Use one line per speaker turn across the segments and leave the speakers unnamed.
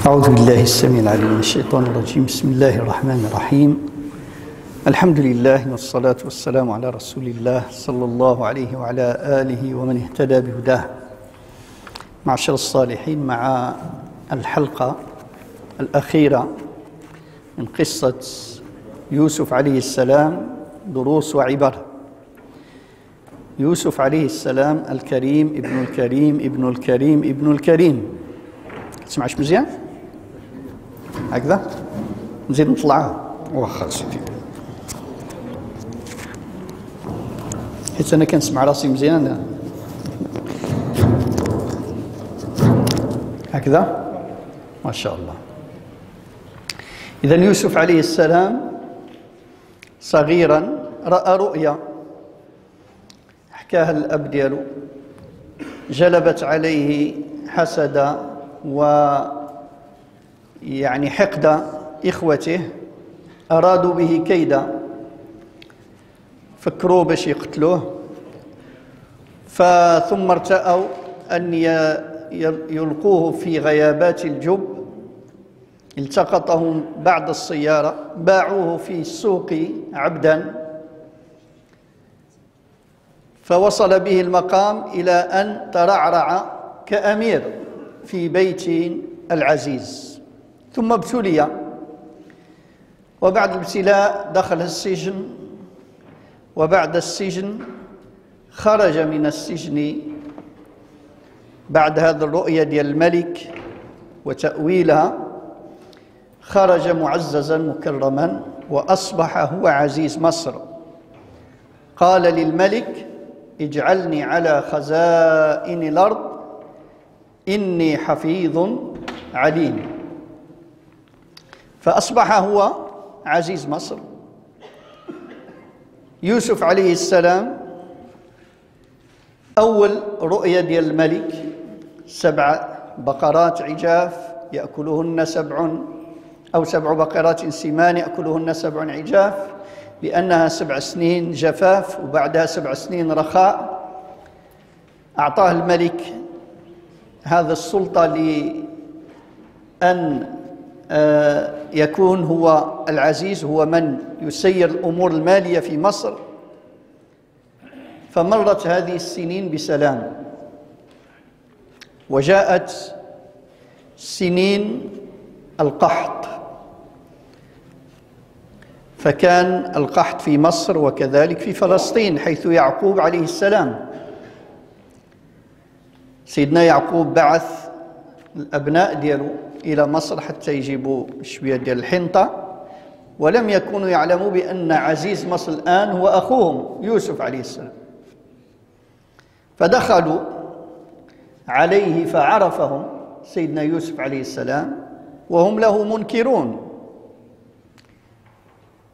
أعوذ بالله السميع العليم من الشيطان الرجيم. بسم الله الرحمن الرحيم. الحمد لله والصلاة والسلام على رسول الله صلى الله عليه وعلى آله ومن اهتدى بهداه. معشر الصالحين، مع الحلقة الأخيرة من قصة يوسف عليه السلام، دروس وعبر. يوسف عليه السلام الكريم ابن الكريم ابن الكريم ابن الكريم. تسمعش مزيان؟ هكذا نزيد نطلعها واخا سيدي، حيت انا كنسمع راسي مزيان. هكذا ما شاء الله. اذا يوسف عليه السلام صغيرا راى رؤيا حكاها الاب ديالو، جلبت عليه حسد يعني حقد إخوته، أرادوا به كيدا، فكروا باش يقتلوه، ثم ارتأوا أن يلقوه في غيابات الجب. التقطهم بعد الصيارة، باعوه في السوق عبدا، فوصل به المقام إلى أن ترعرع كأمير في بيت العزيز، ثم ابتلي، وبعد الابتلاء دخل السجن، وبعد السجن خرج من السجن بعد هذه الرؤيا ديال الملك وتأويلها، خرج معززا مكرما وأصبح هو عزيز مصر. قال للملك: اجعلني على خزائن الأرض إني حفيظ عليم. فأصبح هو عزيز مصر. يوسف عليه السلام أول رؤيا ديال الملك 7 بقرات عجاف يأكلهن 7 بقرات سمان يأكلهن 7 عجاف، بأنها 7 سنين جفاف وبعدها 7 سنين رخاء. أعطاه الملك هذا السلطة لأن يكون هو العزيز، هو من يسير الأمور المالية في مصر. فمرت هذه السنين بسلام، وجاءت سنين القحط، فكان القحط في مصر وكذلك في فلسطين، حيث يعقوب عليه السلام، سيدنا يعقوب بعث الأبناء ديالو إلى مصر حتى يجيبوا شوية ديال الحنطة، ولم يكونوا يعلموا بأن عزيز مصر الآن هو أخوهم يوسف عليه السلام. فدخلوا عليه فعرفهم سيدنا يوسف عليه السلام، وهم له منكرون،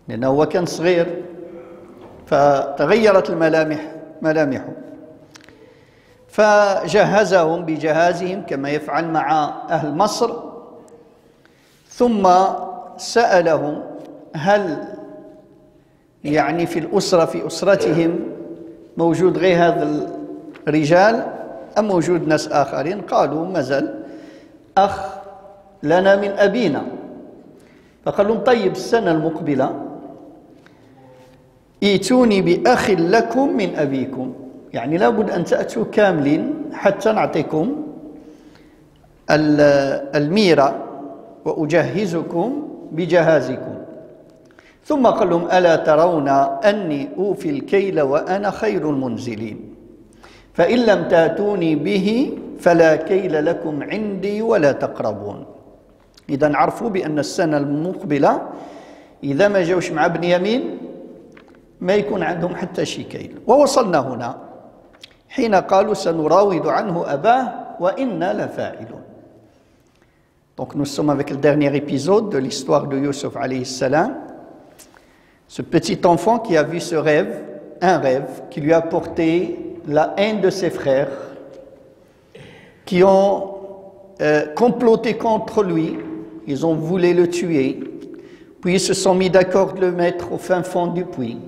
لأنه هو كان صغير فتغيرت ملامحه. فجهزهم بجهازهم كما يفعل مع أهل مصر، ثم سألهم: هل يعني في الأسرة، في أسرتهم موجود غير هذا الرجال أم موجود ناس آخرين؟ قالوا: مازال أخ لنا من أبينا. فقال لهم: طيب، السنة المقبلة ائتوني بأخ لكم من أبيكم، يعني لابد أن تأتوا كاملين حتى نعطيكم الميرة وأجهزكم بجهازكم. ثم قال لهم: ألا ترون أني أوفي الكيل وأنا خير المنزلين، فإن لم تأتوني به فلا كيل لكم عندي ولا تقربون. إذا عرفوا بأن السنة المقبلة إذا ما جاوش مع بنيامين ما يكون عندهم حتى شي كيل. ووصلنا هنا حين قالوا: سنراود عنه أباه وإنا لفاعلون. Donc nous sommes avec le dernier épisode de l'histoire de Yusuf alayhi salam, ce petit enfant qui a vu ce rêve, un rêve qui lui a porté la haine de ses frères, qui ont comploté contre lui, ils ont voulu le tuer, puis ils se sont mis d'accord de le mettre au fin fond du puits.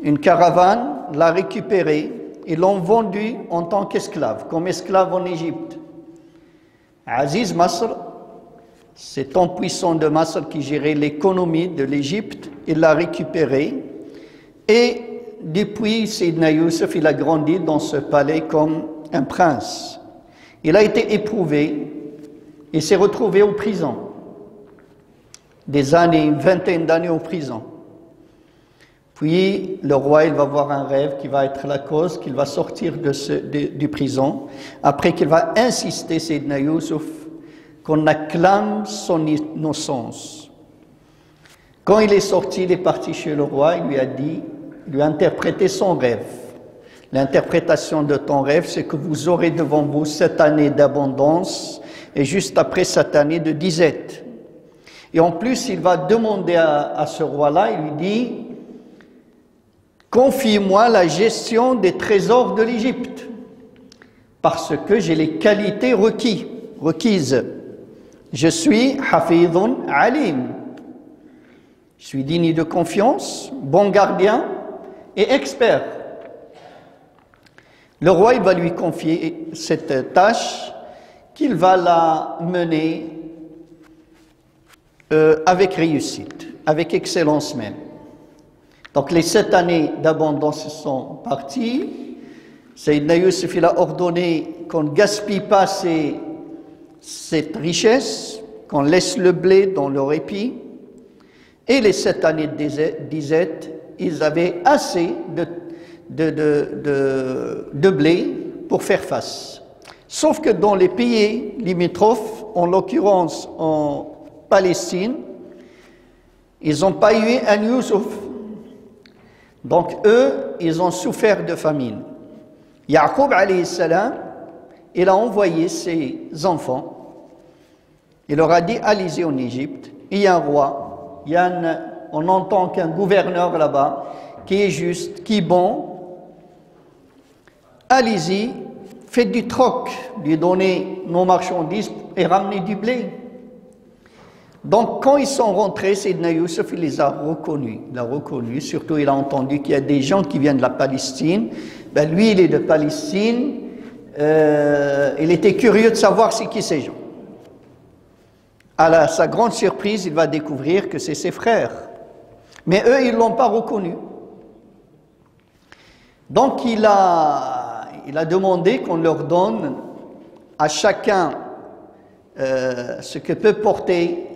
Une caravane l'a récupéré Ils l'ont vendu en tant qu'esclave, comme esclave en Égypte. Aziz Masr, cet homme puissant de Masr qui gérait l'économie de l'Égypte, il l'a récupéré. Et depuis, Sayyidina Youssef, il a grandi dans ce palais comme un prince. Il a été éprouvé et s'est retrouvé en prison. Des années, une vingtaine d'années en prison. Puis le roi, il va avoir un rêve qui va être la cause, qu'il va sortir du prison. Après qu'il va insister, Sayyidina Youssef, qu'on acclame son innocence. Quand il est sorti, il est parti chez le roi, il lui a dit, il lui a interprété son rêve. L'interprétation de ton rêve, c'est que vous aurez devant vous 7 années d'abondance et juste après 7 années de disette. Et en plus, il va demander à ce roi-là, il lui dit, confie-moi la gestion des trésors de l'Égypte, parce que j'ai les qualités requises. Je suis hafidun alim. Je suis digne de confiance, bon gardien et expert. Le roi, il va lui confier cette tâche qu'il va la mener avec réussite, avec excellence même. Donc les 7 années d'abondance sont parties. Sayyidina Youssef, il a ordonné qu'on ne gaspille pas cette richesse, qu'on laisse le blé dans le répit. Et les 7 années de disette, ils avaient assez de blé pour faire face. Sauf que dans les pays limitrophes, en l'occurrence en Palestine, ils n'ont pas eu un Youssouf. Donc eux, ils ont souffert de famine. Yaqub alayhi salam, il a envoyé ses enfants. Il leur a dit, allez-y en Égypte, il y a un roi, on entend qu'un gouverneur là-bas, qui est juste, qui est bon. Allez-y, faites du troc, lui donnez nos marchandises et ramenez du blé. Donc, quand ils sont rentrés, Sayyidina Youssef, il les a reconnus. Il a reconnu, surtout il a entendu qu'il y a des gens qui viennent de la Palestine. Ben, lui, il est de Palestine. Il était curieux de savoir c'est qui ces gens. À sa grande surprise, il va découvrir que c'est ses frères. Mais eux, ils ne l'ont pas reconnu. Donc, il a demandé qu'on leur donne à chacun ce que peut porter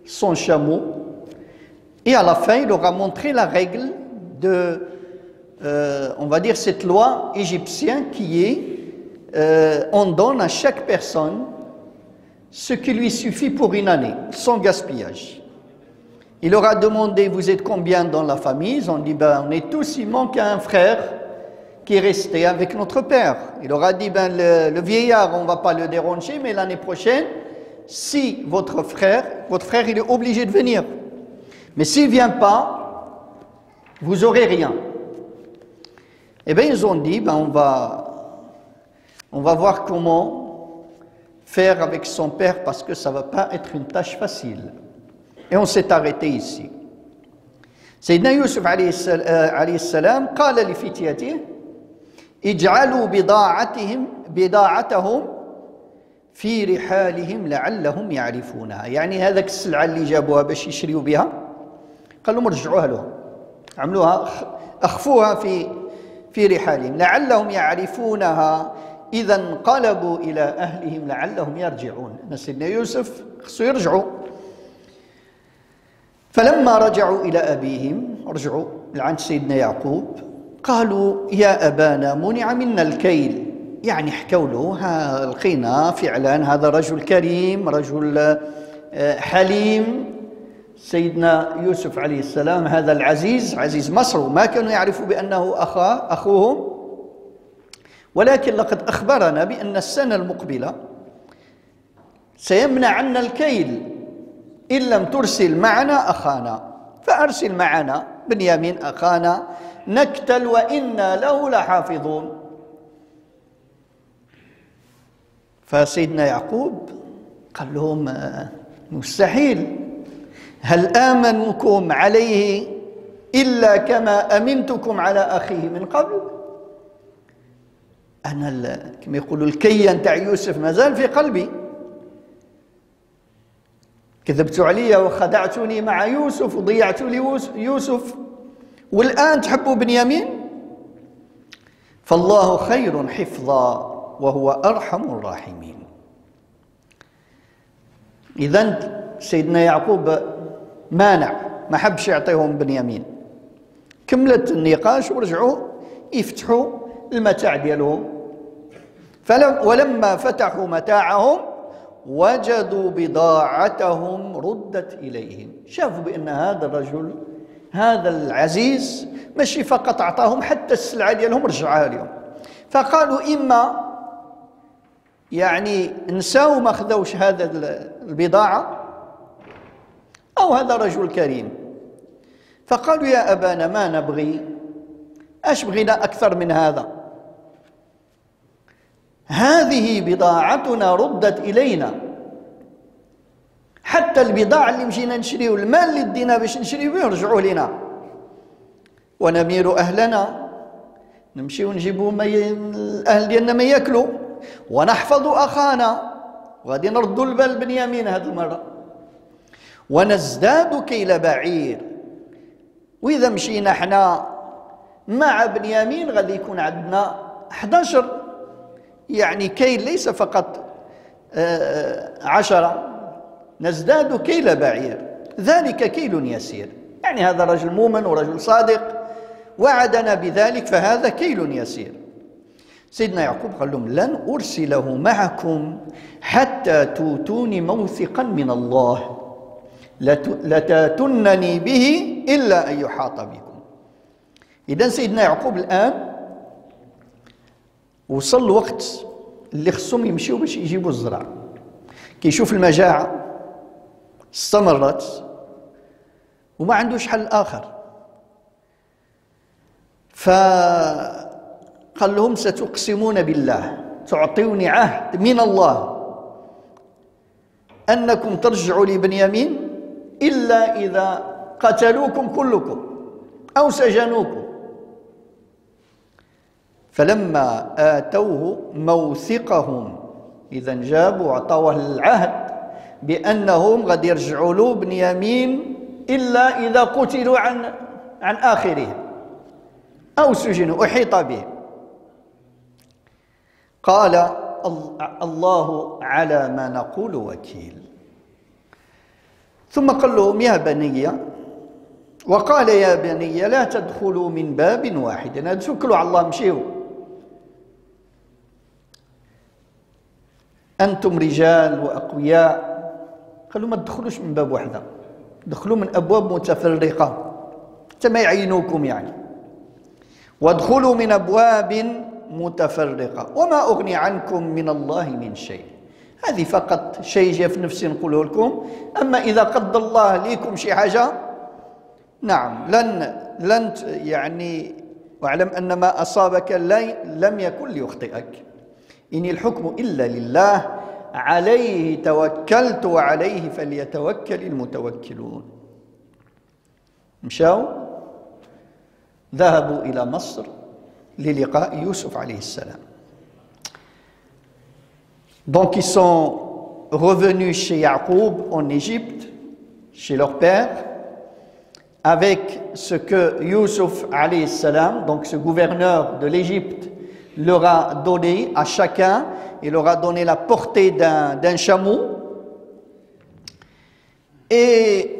son chameau. Et à la fin, il leur a montré la règle de, on va dire, cette loi égyptienne qui est, on donne à chaque personne ce qui lui suffit pour une année, sans gaspillage. Il leur a demandé, vous êtes combien dans la famille? Ils ont dit, ben, on est tous, il manque un frère qui est resté avec notre père. Il leur a dit, ben, le vieillard, on ne va pas le déranger, mais l'année prochaine, si votre frère, il est obligé de venir. Mais s'il ne vient pas, vous n'aurez rien. Eh bien, ils ont dit, ben, on va voir comment faire avec son père, parce que ça ne va pas être une tâche facile. Et on s'est arrêté ici. Sayyidina Youssef alayhi salam قال لفتيته اجعلوا بضاعتهم في رحالهم لعلهم يعرفونها. يعني هذاك السلعة اللي جابوها باش يشريوا بها قال لهم رجعوها لهم، عملوها أخفوها في رحالهم لعلهم يعرفونها إذا انقلبوا إلى أهلهم لعلهم يرجعون. سيدنا يوسف خصو يرجعوا. فلما رجعوا إلى أبيهم، رجعوا لعند سيدنا يعقوب، قالوا يا أبانا منع منا الكيل. يعني حكوا له لقينا فعلا هذا رجل كريم، رجل حليم. سيدنا يوسف عليه السلام هذا العزيز، عزيز مصر، وما كانوا يعرفوا بأنه أخوهم، ولكن لقد أخبرنا بأن السنة المقبلة سيمنع عنا الكيل إن لم ترسل معنا أخانا، فأرسل معنا بنيامين أخانا نكتل وإنا له لحافظون. فسيدنا يعقوب قال لهم مستحيل، هل آمنكم عليه إلا كما أمنتكم على أخيه من قبل؟ أنا كما يقولوا الكيان تاع يوسف مازال في قلبي، كذبت علي وخدعتني مع يوسف وضيعت لي يوسف، والآن تحبوا بنيامين؟ فالله خير حفظا وهو أرحم الراحمين. إذن سيدنا يعقوب مانع، ما حبش يعطيهم بنيامين. كملت النقاش ورجعوا يفتحوا المتاع ديالهم. ولما فتحوا متاعهم وجدوا بضاعتهم ردت إليهم. شافوا بأن هذا الرجل، هذا العزيز، ماشي فقط أعطاهم، حتى السلعة ديالهم رجعها لهم. فقالوا إما يعني نساو ما خذوش هذا البضاعة، أو هذا رجل كريم. فقالوا يا أبانا ما نبغي، أش بغينا أكثر من هذا؟ هذه بضاعتنا ردت إلينا، حتى البضاعة اللي مشينا نشريو، المال اللي دينا باش نشريو يرجعوا لنا، ونمير أهلنا، نمشيو نجيبوا الأهل ديالنا ما ياكلوا، ونحفظ أخانا، وغادي نردوا البال بنيامين هذه المرة، ونزداد كيل بعير. وإذا مشينا حنا مع بنيامين غادي يكون عندنا 11 يعني كيل، ليس فقط 10. نزداد كيل بعير ذلك كيل يسير. يعني هذا رجل مؤمن ورجل صادق وعدنا بذلك، فهذا كيل يسير. سيدنا يعقوب قال لهم لن أرسله معكم حتى توتوني موثقا من الله لتاتونني به إلا أن يحاط بكم. إذن سيدنا يعقوب الآن وصل الوقت اللي خصهم يمشيو باش يجيبوا الزرع. كيشوف المجاعة استمرت وما عندوش حل آخر، فقال لهم ستقسمون بالله، تعطيوني عهد من الله أنكم ترجعوا لبنيامين إلا إذا قتلوكم كلكم أو سجنوكم. فلما آتوه موثقهم، إذا جابوا وعطوه العهد بأنهم غادي يرجعوا له بنيامين إلا إذا قتلوا عن آخرهم أو سجنوا أحيط بهم. قال الله على ما نقول وكيل. ثم قال لهم يا بني، وقال يا بني لا تدخلوا من باب واحد، توكلوا على الله مشيوا، أنتم رجال وأقوياء. قالوا ما تدخلوش من باب واحدة، دخلوا من أبواب متفرقة حتى ما يعينوكم يعني، وادخلوا من أبواب متفرقة وما أغني عنكم من الله من شيء. هذه فقط شيء جاء في نفسي نقوله لكم، أما إذا قدر الله ليكم شي حاجة نعم لن يعني، واعلم أن ما أصابك لم يكن ليخطئك، إن الحكم إلا لله عليه توكلت وعليه فليتوكل المتوكلون. مشاو ذهبوا إلى مصر للقاء يوسف عليه السلام. Donc ils sont revenus chez Yacoub en Égypte, chez leur père, avec ce que Youssouf alayhi salam, donc ce gouverneur de l'Égypte, leur a donné à chacun. Il leur a donné la portée d'un chameau. Et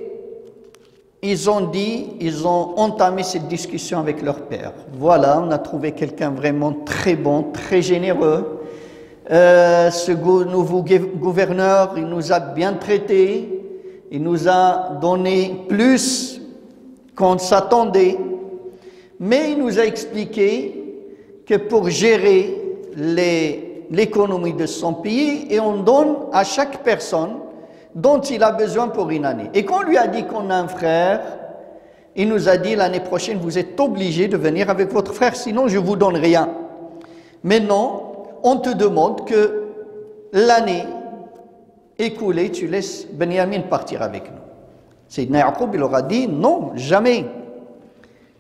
ils ont entamé cette discussion avec leur père. Voilà, on a trouvé quelqu'un vraiment très bon, très généreux. Ce nouveau gouverneur, il nous a bien traités, il nous a donné plus qu'on s'attendait, mais il nous a expliqué que pour gérer l'économie de son pays, et on donne à chaque personne dont il a besoin pour une année. Et quand on lui a dit qu'on a un frère, il nous a dit l'année prochaine, vous êtes obligé de venir avec votre frère, sinon je ne vous donne rien. Maintenant, on te demande que l'année écoulée, tu laisses Benyamin partir avec nous. Sayyidina Yacoub, il leur a dit, non, jamais.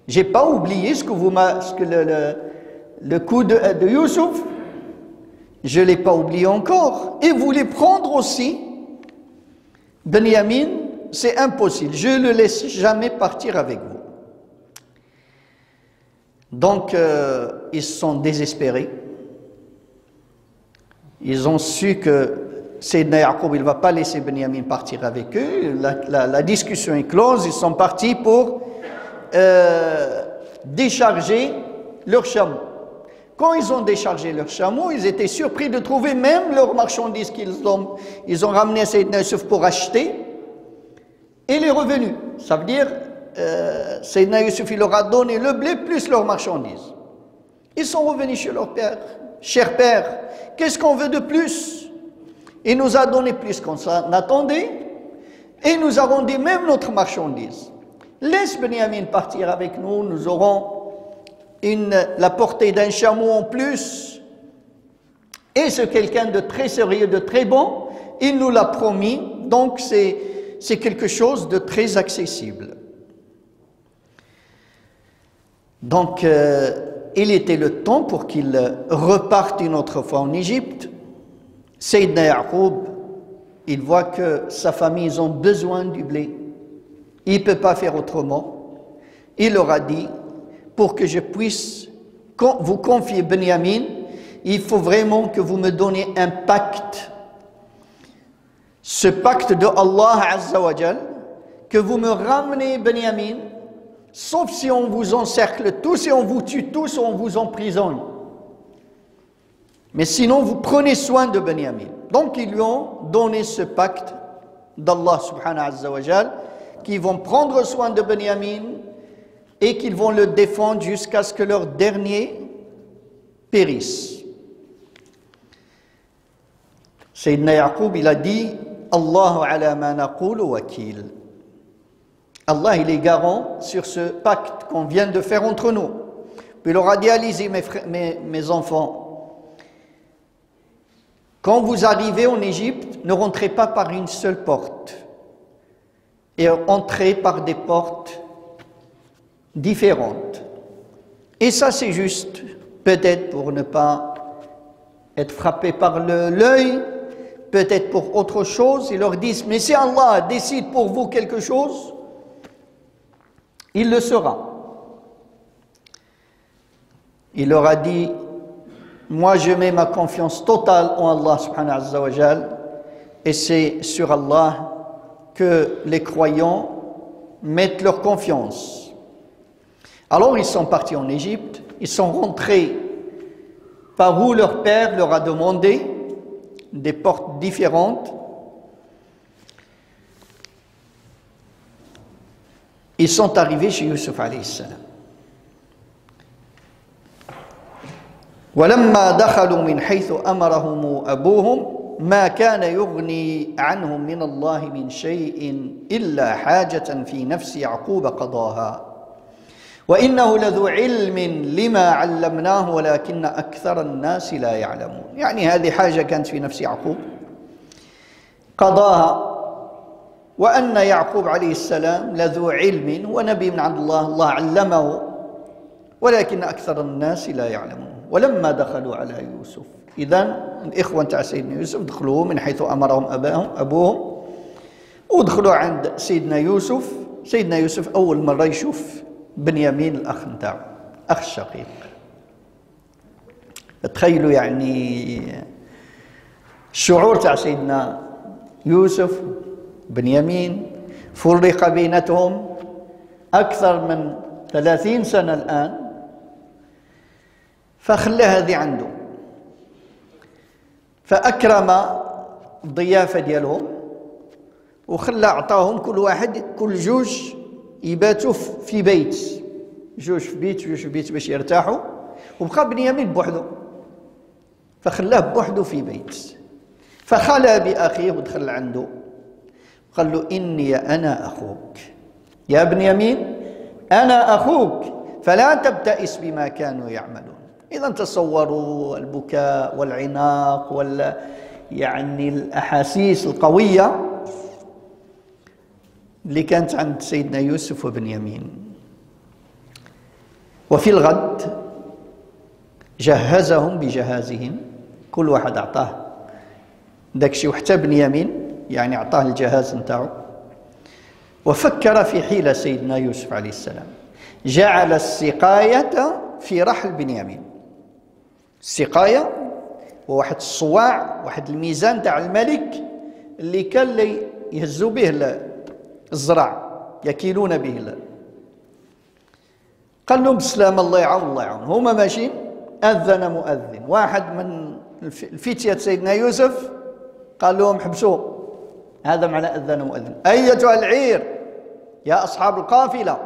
Je n'ai pas oublié ce que le coup de Youssouf, je ne l'ai pas oublié encore. Et vous voulez prendre aussi Benyamin, c'est impossible, je ne le laisse jamais partir avec vous. Donc, ils sont désespérés. Ils ont su que Sayyidina Yaqub, il ne va pas laisser Benyamin partir avec eux. La discussion est close. Ils sont partis pour décharger leur chameau. Quand ils ont déchargé leur chameau, ils étaient surpris de trouver même leurs marchandises ils ont ramené à Sayyidina Yusuf pour acheter. Et il est revenu. Ça veut dire, Sayyidina Yusuf, il leur a donné le blé plus leurs marchandises. Ils sont revenus chez leur père. Cher père, qu'est-ce qu'on veut de plus? Il nous a donné plus qu'on s'en attendait et nous a rendu même notre marchandise. Laisse Benyamin partir avec nous, nous aurons la portée d'un chameau en plus. Et c'est quelqu'un de très sérieux, de très bon. Il nous l'a promis, donc c'est quelque chose de très accessible. Donc, il était le temps pour qu'il reparte une autre fois en Égypte. Sayyidina Yaqub, il voit que sa famille, ils ont besoin du blé. Il ne peut pas faire autrement. Il leur a dit, pour que je puisse vous confier Benyamin, il faut vraiment que vous me donniez un pacte. Ce pacte de Allah Azza wa Jal, que vous me ramenez Benyamin, sauf si on vous encercle tous, si on vous tue tous, on vous emprisonne. Mais sinon, vous prenez soin de Benyamin. Donc, ils lui ont donné ce pacte d'Allah subhanahu wa ta'ala, qu'ils vont prendre soin de Benyamin et qu'ils vont le défendre jusqu'à ce que leur dernier périsse. Sayyidina Yaqub, il a dit, Allahu ala ma naqulu wakil. Allah, il est garant sur ce pacte qu'on vient de faire entre nous. Puis il leur a dit, allez-y mes enfants, quand vous arrivez en Égypte, ne rentrez pas par une seule porte et entrez par des portes différentes. Et ça, c'est juste, peut-être pour ne pas être frappé par l'œil, peut-être pour autre chose. Ils leur disent, mais si Allah décide pour vous quelque chose, il le sera. Il leur a dit, moi je mets ma confiance totale en Allah subhanahu wa ta'ala et c'est sur Allah que les croyants mettent leur confiance. Alors ils sont partis en Égypte, ils sont rentrés par où leur père leur a demandé, des portes différentes. Ils sont arrivés chez Yusuf alayhi salam. ولما دخلوا من حيث أمرهم أبوهم ما كان يغني عنهم من الله من شيء إلا حاجة في نفس يعقوب قضاها وإنه لذو علم لما علمناه ولكن أكثر الناس لا يعلمون. يعني هذه حاجة كانت في نفس يعقوب قضاها، وأن يعقوب عليه السلام لذو علم ونبي من عند الله، الله علمه ولكن أكثر الناس لا يعلمون. ولما دخلوا على يوسف، إذن الإخوة تاع سيدنا يوسف دخلوا من حيث أمرهم أبوهم ودخلوا عند سيدنا يوسف. سيدنا يوسف أول مرة يشوف بنيامين الأخ نتاعو، أخ الشقيق. تخيلوا يعني الشعور تاع سيدنا يوسف بنيامين، فرق بينتهم أكثر من 30 سنة الآن، فخلى هذه عنده، فأكرم الضيافة ديالهم وخلى أعطاهم كل واحد كل جوج يباتوا في بيت، جوج في بيت جوج في بيت باش يرتاحوا، وبقى بنيامين بوحده، فخلاه بوحده في بيت. فخلى بأخيه ودخل عنده قال له إني أنا أخوك يا بنيامين، أنا أخوك فلا تبتئس بما كانوا يعملون. إذا تصوروا البكاء والعناق يعني الأحاسيس القوية اللي كانت عند سيدنا يوسف وبنيامين. وفي الغد جهزهم بجهازهم، كل واحد أعطاه داكشي، وحتى بنيامين يعني أعطاه الجهاز نتاعو. وفكر في حيلة سيدنا يوسف عليه السلام، جعل السقاية في رحل بنيامين. السقاية هو واحد الصواع، واحد الميزان تاع الملك اللي كان يهزوا به الزرع، يكيلون به. قال لهم بسلام، الله يعاون الله يعاون. هما ماشيين، أذن مؤذن، واحد من الفتية سيدنا يوسف قال لهم حبسوا، هذا معنى أذن مؤذن، أيتها العير يا أصحاب القافلة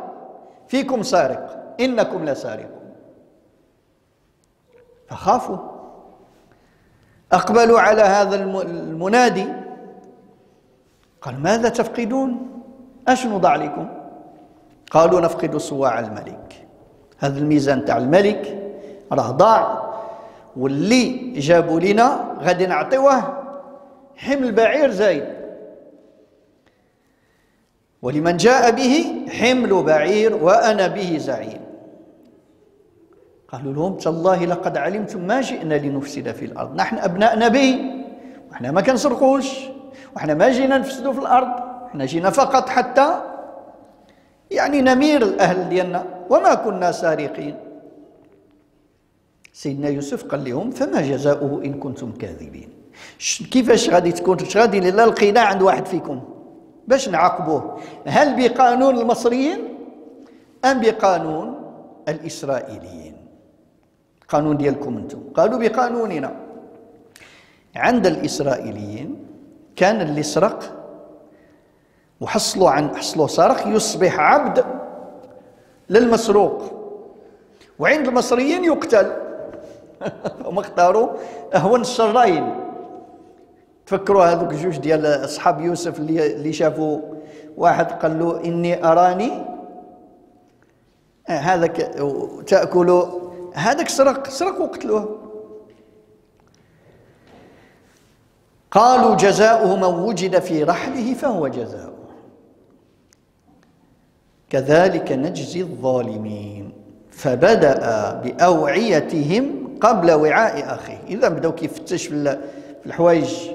فيكم سارق إنكم لسارقون. فخافوا، أقبلوا على هذا المنادي، قال ماذا تفقدون؟ أش نوضع لكم؟ قالوا نفقد صواع الملك، هذا الميزان تاع الملك راه ضاع، واللي جابوا لنا غادي نعطيوه حمل بعير زايد، ولمن جاء به حمل بعير وأنا به زعيم. قالوا لهم تالله لقد علمتم ما جئنا لنفسد في الأرض، نحن أبناء نبي وإحنا ما كنسرقوش، وإحنا ما جينا نفسدوا في الأرض، إحنا جينا فقط حتى يعني نمير الأهل ديالنا وما كنا سارقين. سيدنا يوسف قال لهم فما جزاؤه إن كنتم كاذبين؟ كيفاش غادي تكون؟ غادي لا لقينا عند واحد فيكم باش نعاقبوه، هل بقانون المصريين أم بقانون الإسرائيليين؟ قانون ديالكم انتم. قالوا بقانوننا. عند كان اللي سرق وحصلوا سرق يصبح عبد للمسروق، وعند المصريين يقتل. هم اختاروا أهون الشرين. تفكروا هذوك جوج ديال أصحاب يوسف اللي شافوا واحد قال له إني أراني هذاك تأكل، هذاك سرق وقتلوه. قالوا جزاؤه من وجد في رحله فهو جزاؤه كذلك نجزي الظالمين. فبدأ بأوعيتهم قبل وعاء أخيه. إذا بدأوا كيفتش في الحوايج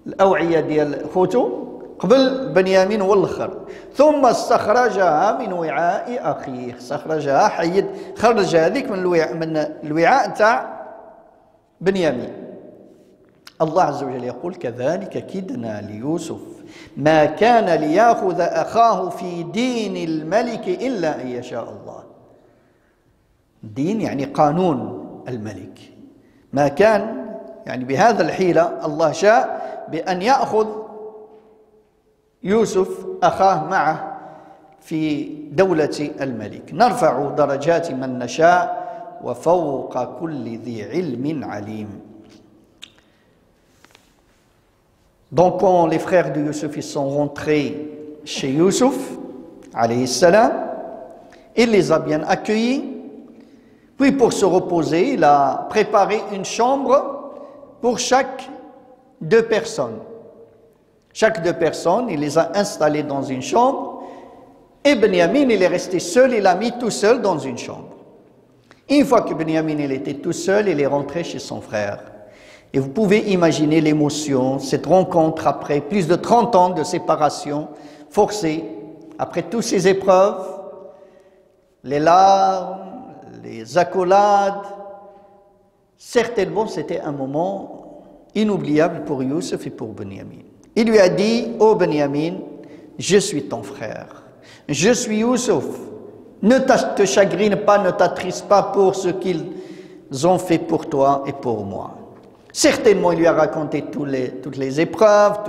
الأوعية ديال خوتو قبل بنيامين هو الآخر، ثم استخرجها من وعاء أخيه، استخرجها حيد، خرج هذيك من الوعاء تاع بنيامين. الله عز وجل يقول كذلك كدنا ليوسف ما كان ليأخذ أخاه في دين الملك إلا أن يشاء الله. دين يعني قانون الملك، ما كان يعني بهذا الحيلة الله شاء بأن يأخذ يوسف أخاه معه في دولة الملك. نرفع درجات من نشاء وفوق كل ذي علم عليم. Donc quand les frères de Youssouf ils sont rentrés chez Youssouf, alayhi salam, il les a bien accueillis. Puis pour se reposer, il a préparé une chambre pour chaque deux personnes. Chaque deux personnes, il les a installées dans une chambre. Et Benyamin, il est resté seul, il l'a mis tout seul dans une chambre. Une fois que Benyamin il était tout seul, il est rentré chez son frère. Et vous pouvez imaginer l'émotion, cette rencontre après plus de 30 ans de séparation forcée, après toutes ces épreuves, les larmes, les accolades. Certainement, c'était un moment inoubliable pour Youssef et pour Benyamin. Il lui a dit, « Oh Benyamin, je suis ton frère, je suis Youssef. Ne te chagrine pas, ne t'attriste pas pour ce qu'ils ont fait pour toi et pour moi. » Certainement, il lui a raconté toutes les épreuves,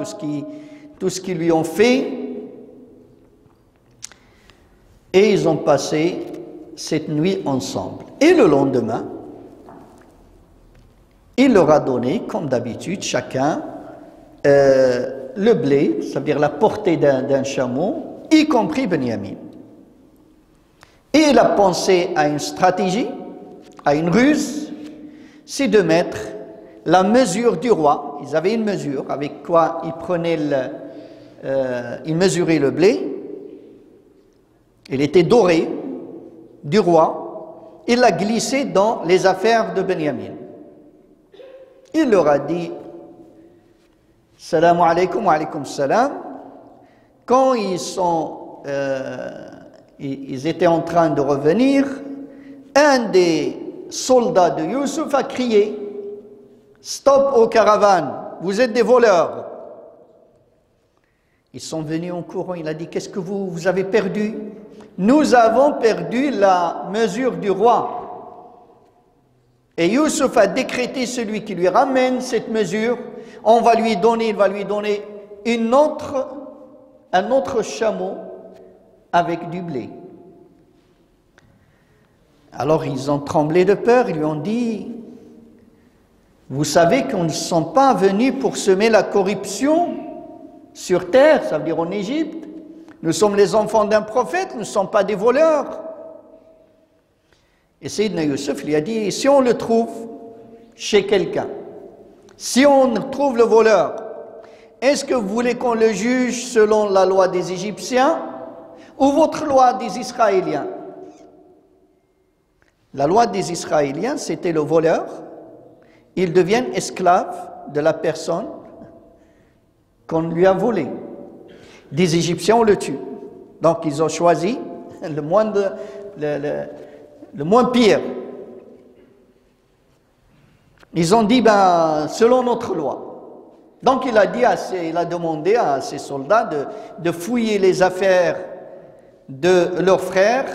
tout ce qu'ils lui ont fait. Et ils ont passé cette nuit ensemble. Et le lendemain, il leur a donné, comme d'habitude, chacun le blé, c'est-à-dire la portée d'un chameau, y compris Benyamin. Et il a pensé à une stratégie, à une ruse, c'est de mettre la mesure du roi. Ils avaient une mesure avec quoi ils mesuraient le blé. Il était doré du roi. Il l'a glissé dans les affaires de Benyamin. Il leur a dit, Salam alaykum wa alaykum salam. Quand ils étaient en train de revenir, un des soldats de Youssouf a crié « Stop aux caravanes, vous êtes des voleurs !» Ils sont venus en courant, il a dit « Qu'est-ce que vous avez perdu ?»« Nous avons perdu la mesure du roi. » Et Youssouf a décrété celui qui lui ramène cette mesure, il va lui donner un autre chameau avec du blé. Alors ils ont tremblé de peur, ils lui ont dit « Vous savez qu'on ne sont pas venus pour semer la corruption sur terre, ça veut dire en Égypte. Nous sommes les enfants d'un prophète, nous ne sommes pas des voleurs. » Et Sayyidina Youssouf lui a dit « Si on le trouve chez quelqu'un, si on trouve le voleur, est-ce que vous voulez qu'on le juge selon la loi des Égyptiens ou votre loi des Israéliens ?» La loi des Israéliens, c'était le voleur. Ils deviennent esclaves de la personne qu'on lui a volée. Des Égyptiens, on le tue. Donc, ils ont choisi le moins pire. Ils ont dit, selon notre loi. Donc, il a demandé à ses soldats de fouiller les affaires de leurs frères,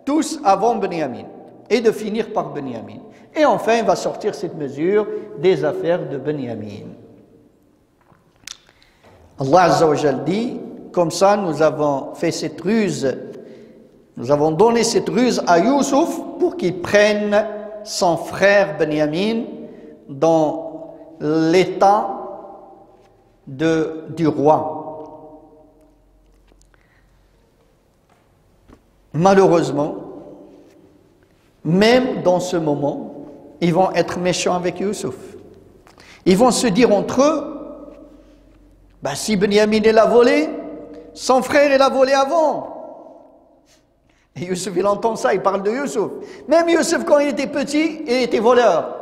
tous avant Benyamin, et de finir par Benyamin. Et enfin, il va sortir cette mesure des affaires de Benyamin. Allah Azza wa Jal dit, comme ça, nous avons fait cette ruse, nous avons donné cette ruse à Youssouf pour qu'il prenne son frère Benyamin dans l'état du roi. Malheureusement, même dans ce moment, ils vont être méchants avec Youssouf. Ils vont se dire entre eux, si Benyamin l'a volé, son frère l'a volé avant. Et Youssouf, il entend ça, il parle de Youssouf. Même Youssouf, quand il était petit, il était voleur.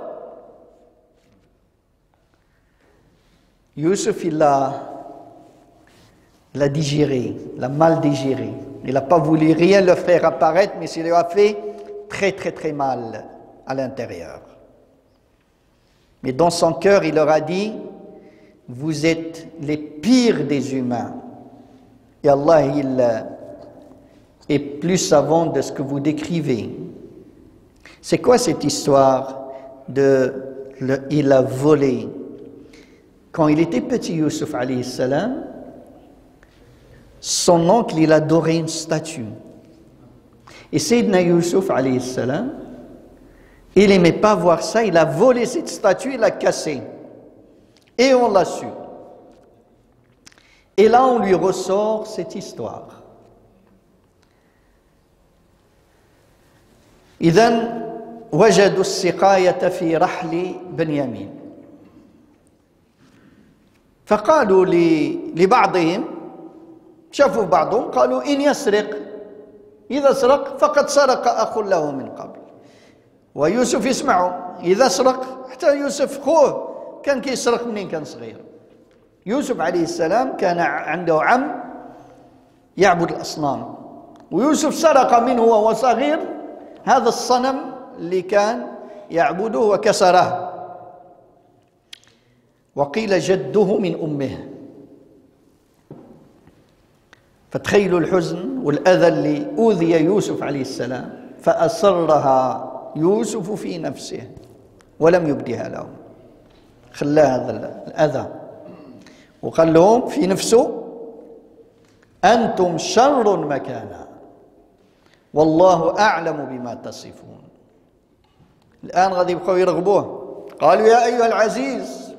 Youssouf, il l'a digéré, il l'a mal digéré. Il n'a pas voulu rien le faire apparaître, mais il lui a fait très très très mal à l'intérieur. Mais dans son cœur, il leur a dit, vous êtes les pires des humains. Et Allah, il est plus savant de ce que vous décrivez. C'est quoi cette histoire il a volé? Quand il était petit, Youssouf alayhi salam, son oncle, il adorait une statue. Et Sayyidina Youssouf alayhi salam, il n'aimait pas voir ça, il a volé cette statue, il l'a cassée. Et on l'a su. Et là, on lui ressort cette histoire. إذن وجدوا السقاية في رحل بنيامين فقالوا لبعضهم شافوا بعضهم قالوا إن يسرق إذا سرق فقد سرق أخ له من قبل ويوسف يسمعه إذا سرق حتى يوسف خوه كان كيسرق منين كان صغير. يوسف عليه السلام كان عنده عم يعبد الأصنام ويوسف سرق منه وهو صغير هذا الصنم اللي كان يعبده وكسره وقيل جده من أمه. فتخيلوا الحزن والأذى اللي أوذي يوسف عليه السلام فأسرها يوسف في نفسه ولم يبدها لهم. خلى هذا الأذى وقال لهم في نفسه أنتم شر مكانا والله أعلم بما تصفون. الآن غادي يبقوا يرغبوه. قالوا يا أيها العزيز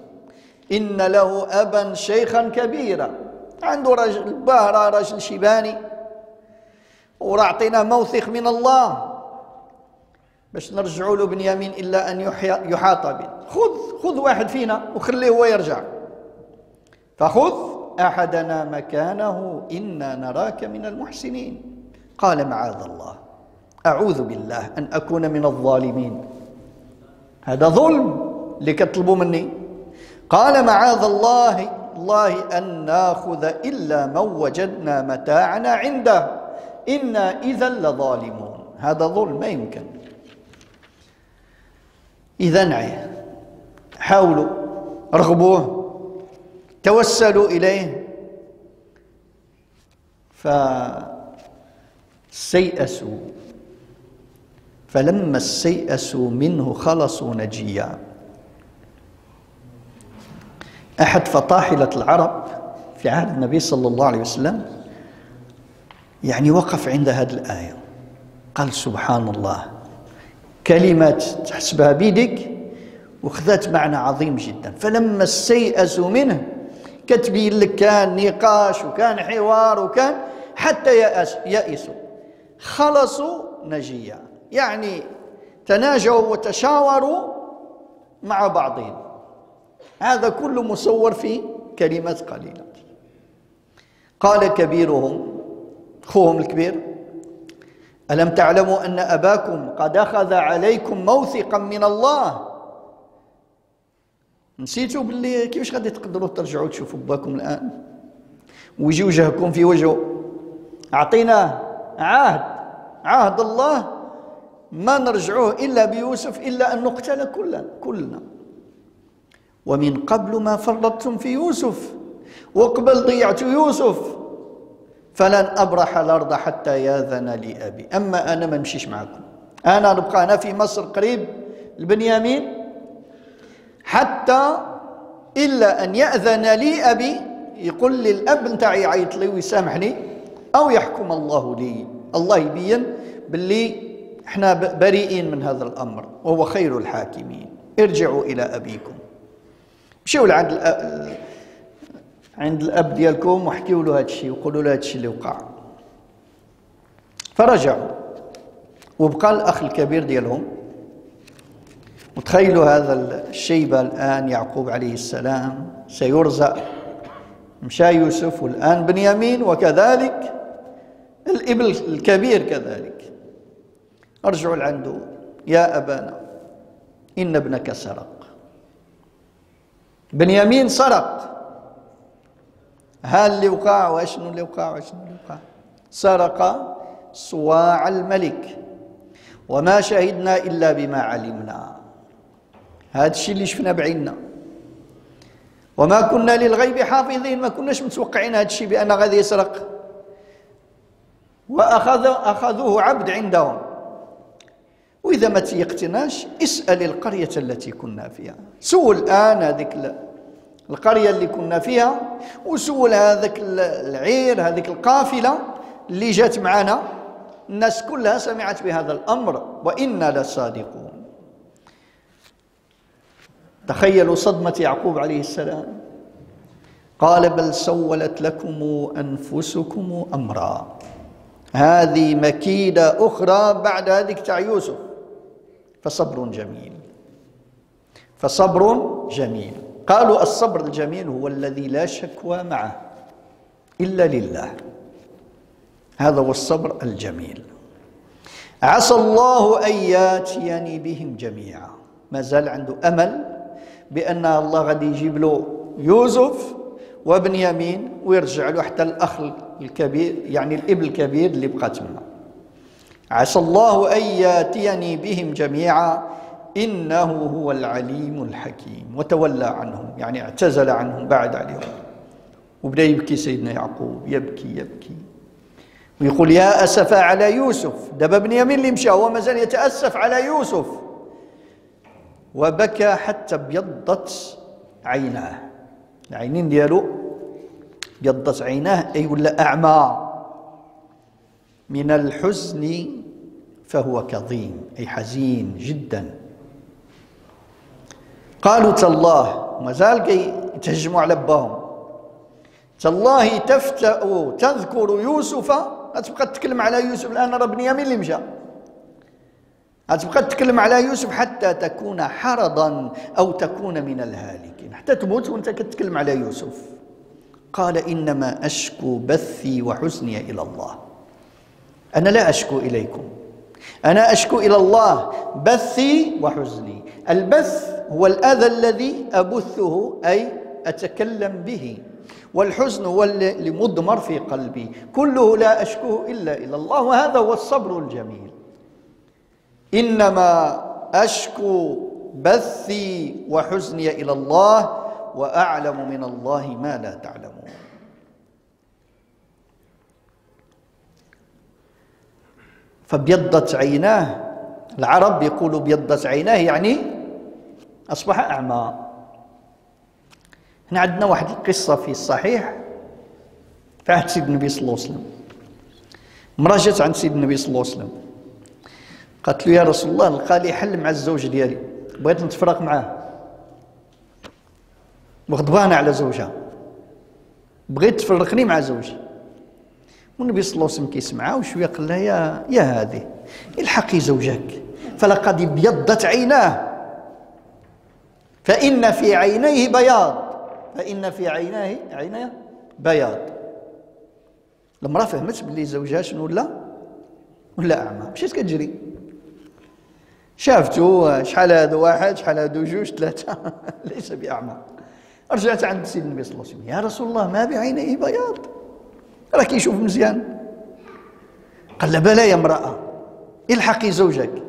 إن له أبا شيخا كبيرا عنده رجل باهرة رجل شيباني وراه عطينا موثق من الله باش نرجعوا له بنيامين إلا أن يحاط به. خذ واحد فينا وخليه هو يرجع. فخذ أحدنا مكانه إنا نراك من المحسنين. قال معاذ الله أعوذ بالله أن أكون من الظالمين. هذا ظلم اللي كتطلبوا مني. قال معاذ الله الله أن ناخذ إلا من وجدنا متاعنا عنده إنا إذا لظالمون. هذا ظلم ما يمكن. إذا حاولوا، رغبوه، توسلوا إليه، فاستيأسوا. فلما استيأسوا منه خلصوا نجيا. أحد فطاحلة العرب في عهد النبي صلى الله عليه وسلم يعني وقف عند هذه الآية، قال سبحان الله، كلمات تحسبها بيدك وخذت معنى عظيم جدا. فلما استيأسوا منه كتبين لك كان نقاش وكان حوار وكان حتى يأسوا، خلصوا نجيا، يعني تناجوا وتشاوروا مع بعضهم. هذا كله مصور في كلمات قليلة. قال كبيرهم، أخوهم الكبير: ألم تعلموا أن أباكم قد أخذ عليكم موثقا من الله؟ نسيتوا باللي كيفاش غادي تقدروا ترجعوا تشوفوا باكم الآن ويجي وجهكم في وجهه؟ أعطيناه عهد الله ما نرجعوه إلا بيوسف إلا أن نقتل كلنا. ومن قبل ما فرطتم في يوسف وقبل ضيعت يوسف فلن أبرح الأرض حتى يأذن لي أبي. أما أنا ما نمشيش معكم، أنا نبقى أنا في مصر قريب لبنيامين حتى إلا أن يأذن لي أبي، يقول لي الأب نتاعي يعيط لي ويسامحني، أو يحكم الله لي، الله يبين باللي احنا بريئين من هذا الأمر وهو خير الحاكمين. ارجعوا إلى أبيكم، مشيوا عند الأب ديالكم وحكيوا له هذا الشيء وقولوا له هذا الشيء اللي وقع. فرجعوا، وبقى الأخ الكبير ديالهم. وتخيلوا هذا الشيبة الآن، يعقوب عليه السلام سيرزق، مشى يوسف والآن بنيامين، وكذلك الابن الكبير كذلك. ارجعوا لعنده: يا أبانا إن ابنك سرق. بنيامين سرق. ها اللي وقع واشنو اللي وقع سرق صواع الملك وما شهدنا إلا بما علمنا. هذا الشيء اللي شفنا بعيننا، وما كنا للغيب حافظين، ما كناش متوقعين هذا الشيء بأن غادي يسرق. وأخذوه عبد عندهم. وإذا ما تيقتناش اسأل القرية التي كنا فيها. سول الآن هذيك القرية اللي كنا فيها، وسول هذاك العير، هذيك القافلة اللي جات معنا، الناس كلها سمعت بهذا الأمر وإنا لصادقون. تخيلوا صدمة يعقوب عليه السلام. قال: بل سولت لكم أنفسكم أمرا. هذه مكيدة أخرى بعد هذيك تاع يوسف. فصبر جميل. قالوا: الصبر الجميل هو الذي لا شكوى معه إلا لله. هذا هو الصبر الجميل. عسى الله أن ياتيني بهم جميعا. ما زال عنده أمل بأن الله غادي يجيب له يوسف وبنيامين ويرجع له حتى الأخ الكبير، يعني الابن الكبير اللي بقى تما. عسى الله أن ياتيني بهم جميعا إنه هو العليم الحكيم. وتولى عنهم، يعني اعتزل عنهم، بعد عليهم. وبدأ يبكي سيدنا يعقوب، يبكي ويقول: يا أسف على يوسف. دابا بنيامين اللي مشى هو مازال يتأسف على يوسف. وبكى حتى ابيضت عيناه، العينين ديالو ابيضت عيناه، أي ولا أعمى من الحزن فهو كظيم، أي حزين جدا. قالوا: تالله، مازال يتهجموا على باهم، تالله تفتأ تذكر يوسف. غتبقى تتكلم على يوسف الآن، راه بنيامين اللي مشى، غتبقى تتكلم على يوسف حتى تكون حرضا أو تكون من الهالكين، حتى تموت وانت كتتكلم على يوسف. قال: إنما أشكو بثي وحزني إلى الله. أنا لا أشكو إليكم، أنا أشكو إلى الله بثي وحزني. البث هو الأذى الذي أبثه، أي أتكلم به، والحزن هو اللي مضمر في قلبي، كله لا أشكوه إلا إلى الله، وهذا هو الصبر الجميل. إنما أشكو بثي وحزني إلى الله وأعلم من الله ما لا تعلمون. فابيضت عيناه، العرب يقولوا ابيضت عيناه يعني أصبح أعمى. هنا عندنا واحد القصة في الصحيح في عهد سيد النبي صلى الله عليه وسلم. امرأة جات عند سيد النبي صلى الله عليه وسلم قالت له: يا رسول الله، لقى لي حل مع الزوج ديالي، بغيت نتفرق معاه، وغضبانة على زوجها، بغيت تفرقني مع زوجي. والنبي صلى الله عليه وسلم كيسمعها وشويه قال لها: يا هذه الحقي زوجك فلقد ابيضت عيناه، فإن في عينيه بياض، فإن في عينيه بياض. المرأة فهمت باللي زوجها شنو ولا أعمى، مشيت كتجري، شافتو شحال هادو واحد، شحال هادو جوج ثلاثة ليس بأعمى. رجعت عند سيدنا النبي صلى الله عليه وسلم: يا رسول الله، ما بعينيه بياض، راه كيشوف مزيان. قال: لا بلى يا امرأة، الحقي زوجك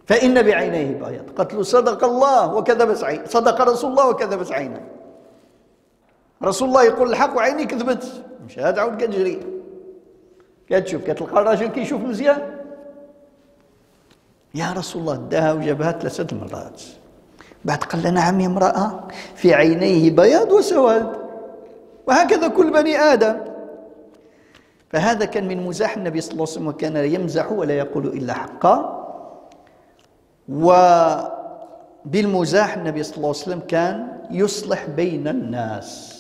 فإن بعينيه بياض. قالت له: صدق الله وكذبت عينه، صدق رسول الله وكذبت عينه. رسول الله يقول الحق وعيني كذبت. مشات عاود كتجري كتشوف، كتلقى الراجل كيشوف مزيان. يا رسول الله، داها وجابها 3 مرات. بعد قال لها: نعم يا امرأة، في عينيه بياض وسواد، وهكذا كل بني آدم. فهذا كان من مزاح النبي صلى الله عليه وسلم، وكان يمزح ولا يقول إلا حقا. وبالمزاح النبي صلى الله عليه وسلم كان يصلح بين الناس،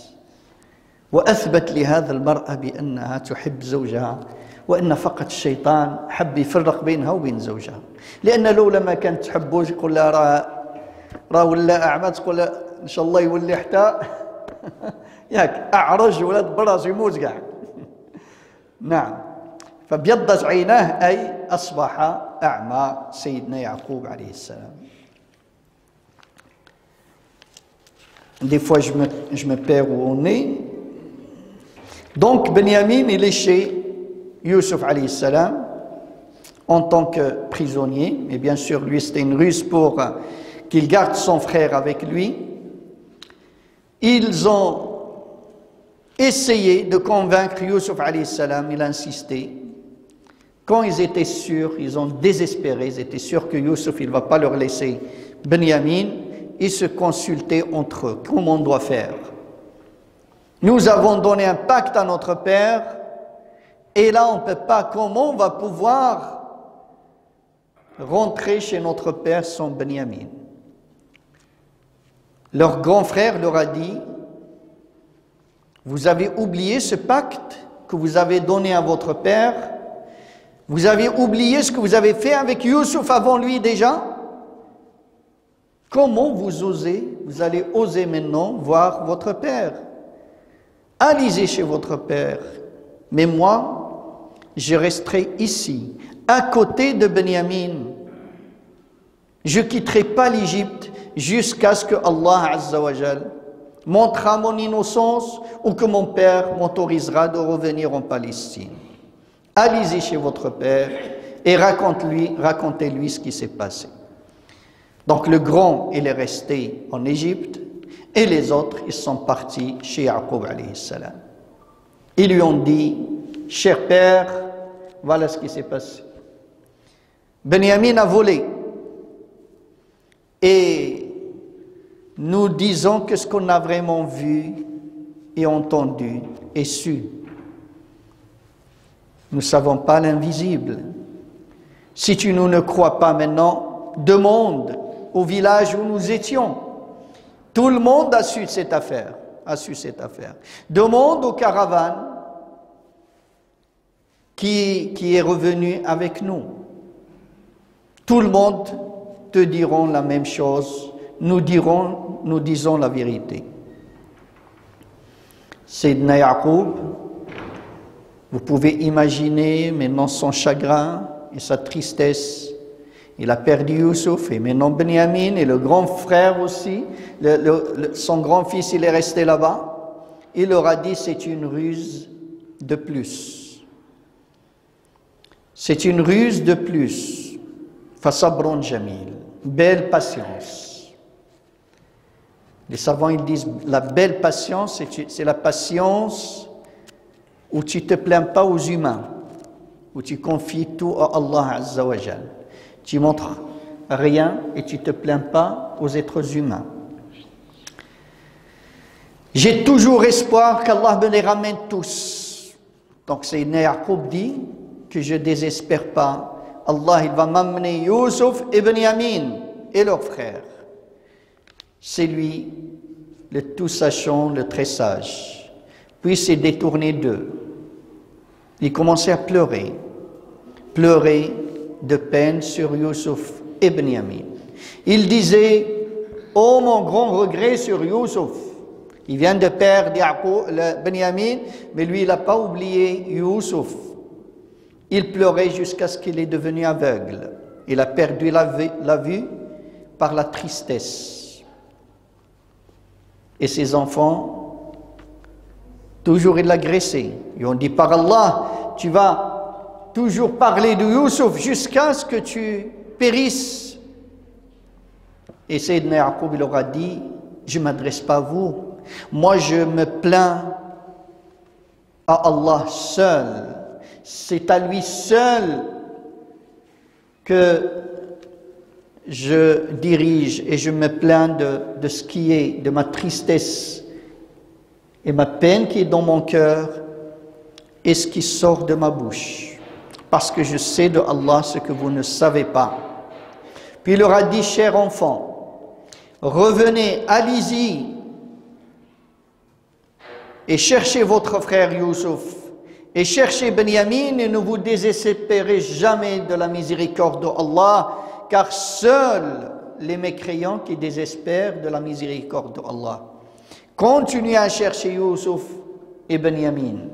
وأثبت لهذا المرأة بأنها تحب زوجها، وأن فقط الشيطان حب يفرق بينها وبين زوجها. لأن لو لما كانت تحبه يقول لها راه ولا أعمى، تقول إن شاء الله يولي حتى ياك أعرج ولا براس يموت كاع. نعم، فابيضت عيناه أي أصبح أعمى سيدنا يعقوب عليه السلام. Des fois je me perds où on est. Donc Benyamin, il est chez Youssouf alayhi salam en tant que prisonnier, et bien sûr lui c'était une ruse pour qu'il garde son frère avec lui. Ils ont essayé de convaincre Youssouf alayhi salam, il a insisté. Quand ils étaient sûrs, ils ont désespéré, ils étaient sûrs que Youssouf il ne va pas leur laisser Benyamin, ils se consultaient entre eux, comment on doit faire. Nous avons donné un pacte à notre père, et là on ne peut pas, comment on va pouvoir rentrer chez notre père sans Benyamin? Leur grand frère leur a dit: vous avez oublié ce pacte que vous avez donné à votre père? Vous avez oublié ce que vous avez fait avec Youssouf avant lui déjà? Comment vous allez oser maintenant voir votre père? Allez chez votre père, mais moi, je resterai ici, à côté de Benyamin. Je ne quitterai pas l'Égypte jusqu'à ce que Allah Azza wa Jal montrera mon innocence ou que mon père m'autorisera de revenir en Palestine. Allez-y chez votre père et racontez-lui ce qui s'est passé. Donc le grand, il est resté en Égypte et les autres, ils sont partis chez Yaqub alayhi salam. Ils lui ont dit: cher père, voilà ce qui s'est passé. Benyamin a volé et nous disons que ce qu'on a vraiment vu et entendu et su. Nous ne savons pas l'invisible. Si tu nous ne crois pas maintenant, demande au village où nous étions. Tout le monde a su cette affaire. Demande aux caravanes qui est revenu avec nous. Tout le monde te diront la même chose. Nous disons la vérité. Sayyidina Yaqub, vous pouvez imaginer maintenant son chagrin et sa tristesse. Il a perdu Youssouf et maintenant Benyamin et le grand frère aussi. Son grand-fils, il est resté là-bas. Il leur a dit, c'est une ruse de plus. C'est une ruse de plus. Fasabrun jamil. Belle patience. Les savants, ils disent, la belle patience, c'est la patience où tu ne te plains pas aux humains, où tu confies tout à Allah Azza wa Jal. Tu montres rien et tu ne te plains pas aux êtres humains. J'ai toujours espoir qu'Allah me les ramène tous. Donc Sayyidina Yaqub dit que je ne désespère pas. Allah, il va m'amener Youssouf et Benyamin et leurs frères. C'est lui, le tout sachant, le très sage. Puis il s'est détourné d'eux. Il commençait à pleurer de peine sur Youssouf et Benyamin. Il disait, oh mon grand regret sur Youssouf. Il vient de perdre Benyamin, mais lui il n'a pas oublié Youssouf. Il pleurait jusqu'à ce qu'il est devenu aveugle. Il a perdu la vue par la tristesse. Et ses enfants, toujours il l'agressait. Ils ont dit, par Allah, tu vas toujours parler de Youssouf jusqu'à ce que tu périsses. Et Sayyidina Yaqub, il leur a dit, je ne m'adresse pas à vous. Moi, je me plains à Allah seul. C'est à lui seul que je dirige et je me plains de ce qui est, de ma tristesse et ma peine qui est dans mon cœur et ce qui sort de ma bouche. Parce que je sais de Allah ce que vous ne savez pas. Puis il leur a dit, chers enfants, revenez, allez-y et cherchez votre frère Youssouf. Et cherchez Benyamin et ne vous désespérez jamais de la miséricorde d'Allah, car seuls les mécréants qui désespèrent de la miséricorde d'Allah. Continuez à chercher Youssouf et Benyamin.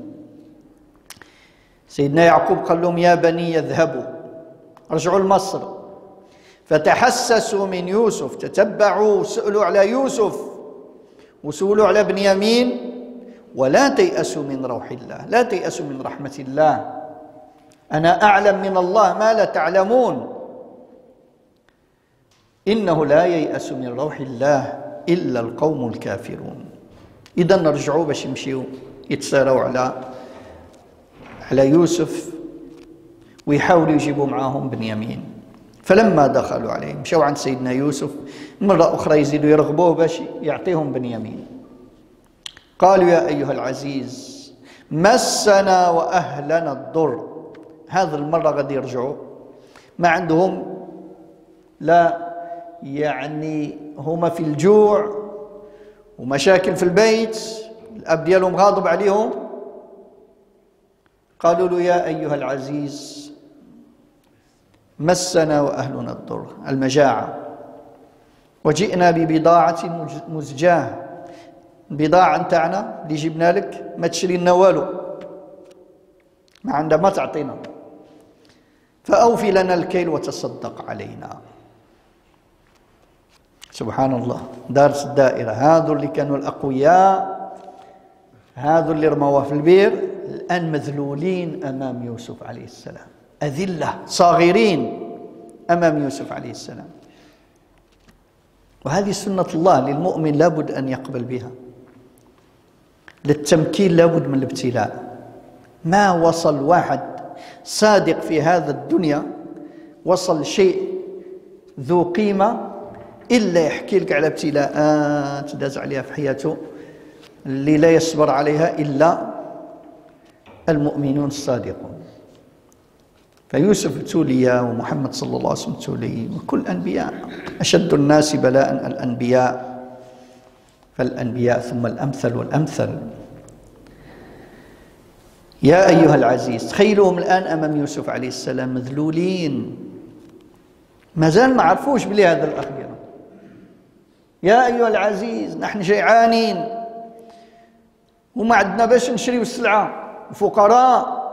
سيدنا يعقوب قال لهم يا بني اذهبوا ارجعوا لمصر فتحسسوا من يوسف تتبعوا سألوا على يوسف وسألوا على بنيامين ولا تيأسوا من روح الله لا تيأسوا من رحمة الله أنا أعلم من الله ما لا تعلمون إنه لا ييأس من روح الله إلا القوم الكافرون. إذا نرجعوا باش يمشيوا يتساراوا على يوسف ويحاولوا يجيبوا معاهم بنيامين. فلما دخلوا عليه مشوا عند سيدنا يوسف مرة أخرى يزيدوا يرغبوه باش يعطيهم بنيامين. قالوا يا أيها العزيز مسنا وأهلنا الضر. هذه المرة غادي يرجعوا ما عندهم لا يعني هما في الجوع ومشاكل في البيت الأب ديالهم غاضب عليهم. قالوا له يا أيها العزيز مسنا وأهلنا الضر المجاعة وجئنا ببضاعة مزجاة. البضاعة نتاعنا اللي جبنا لك ما تشري لنا والو ما عندها ما تعطينا فأوفي لنا الكيل وتصدق علينا. سبحان الله دارت الدائرة. هذو اللي كانوا الأقوياء هذو اللي رموها في البير الآن مذلولين أمام يوسف عليه السلام أذلة صاغرين أمام يوسف عليه السلام. وهذه سنة الله للمؤمن لابد أن يقبل بها. للتمكين لابد من الابتلاء. ما وصل واحد صادق في هذا الدنيا وصل شيء ذو قيمة إلا يحكي لك على ابتلاءات داز عليها في حياته اللي لا يصبر عليها إلا المؤمنون الصادقون. فيوسف ابتلي ومحمد صلى الله عليه وسلم ابتلي وكل الأنبياء. أشد الناس بلاء الأنبياء فالأنبياء ثم الأمثل والأمثل. يا أيها العزيز تخيلوهم الآن أمام يوسف عليه السلام مذلولين ما زال ما عرفوش بلي هذا الأخير. يا أيها العزيز نحن جيعانين وما عندنا باش نشريو السلعة فقراء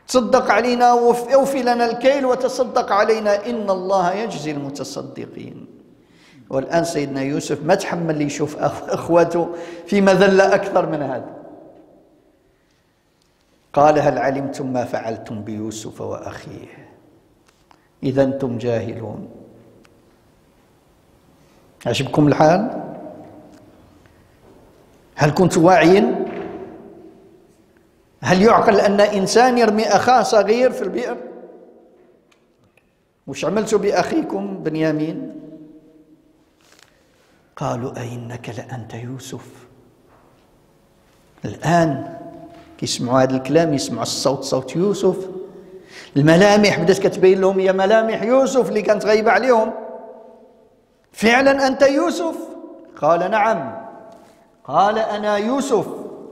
تصدق علينا واوفي لنا الكيل وتصدق علينا إن الله يجزي المتصدقين. والآن سيدنا يوسف ما تحمل يشوف أخواته في مذلة أكثر من هذا. قال هل علمتم ما فعلتم بيوسف وأخيه إذا أنتم جاهلون. عجبكم الحال؟ هل كنتم واعيين؟ هل يعقل أن إنسان يرمي أخاه صغير في البئر؟ وش عملتوا بأخيكم بنيامين؟ قالوا أئنك لأنت يوسف. الآن كيسمعوا هذا الكلام يسمعوا الصوت صوت يوسف، الملامح بدات كتبين لهم هي ملامح يوسف اللي كانت غايبة عليهم. فعلا أنت يوسف؟ قال نعم. قال أنا يوسف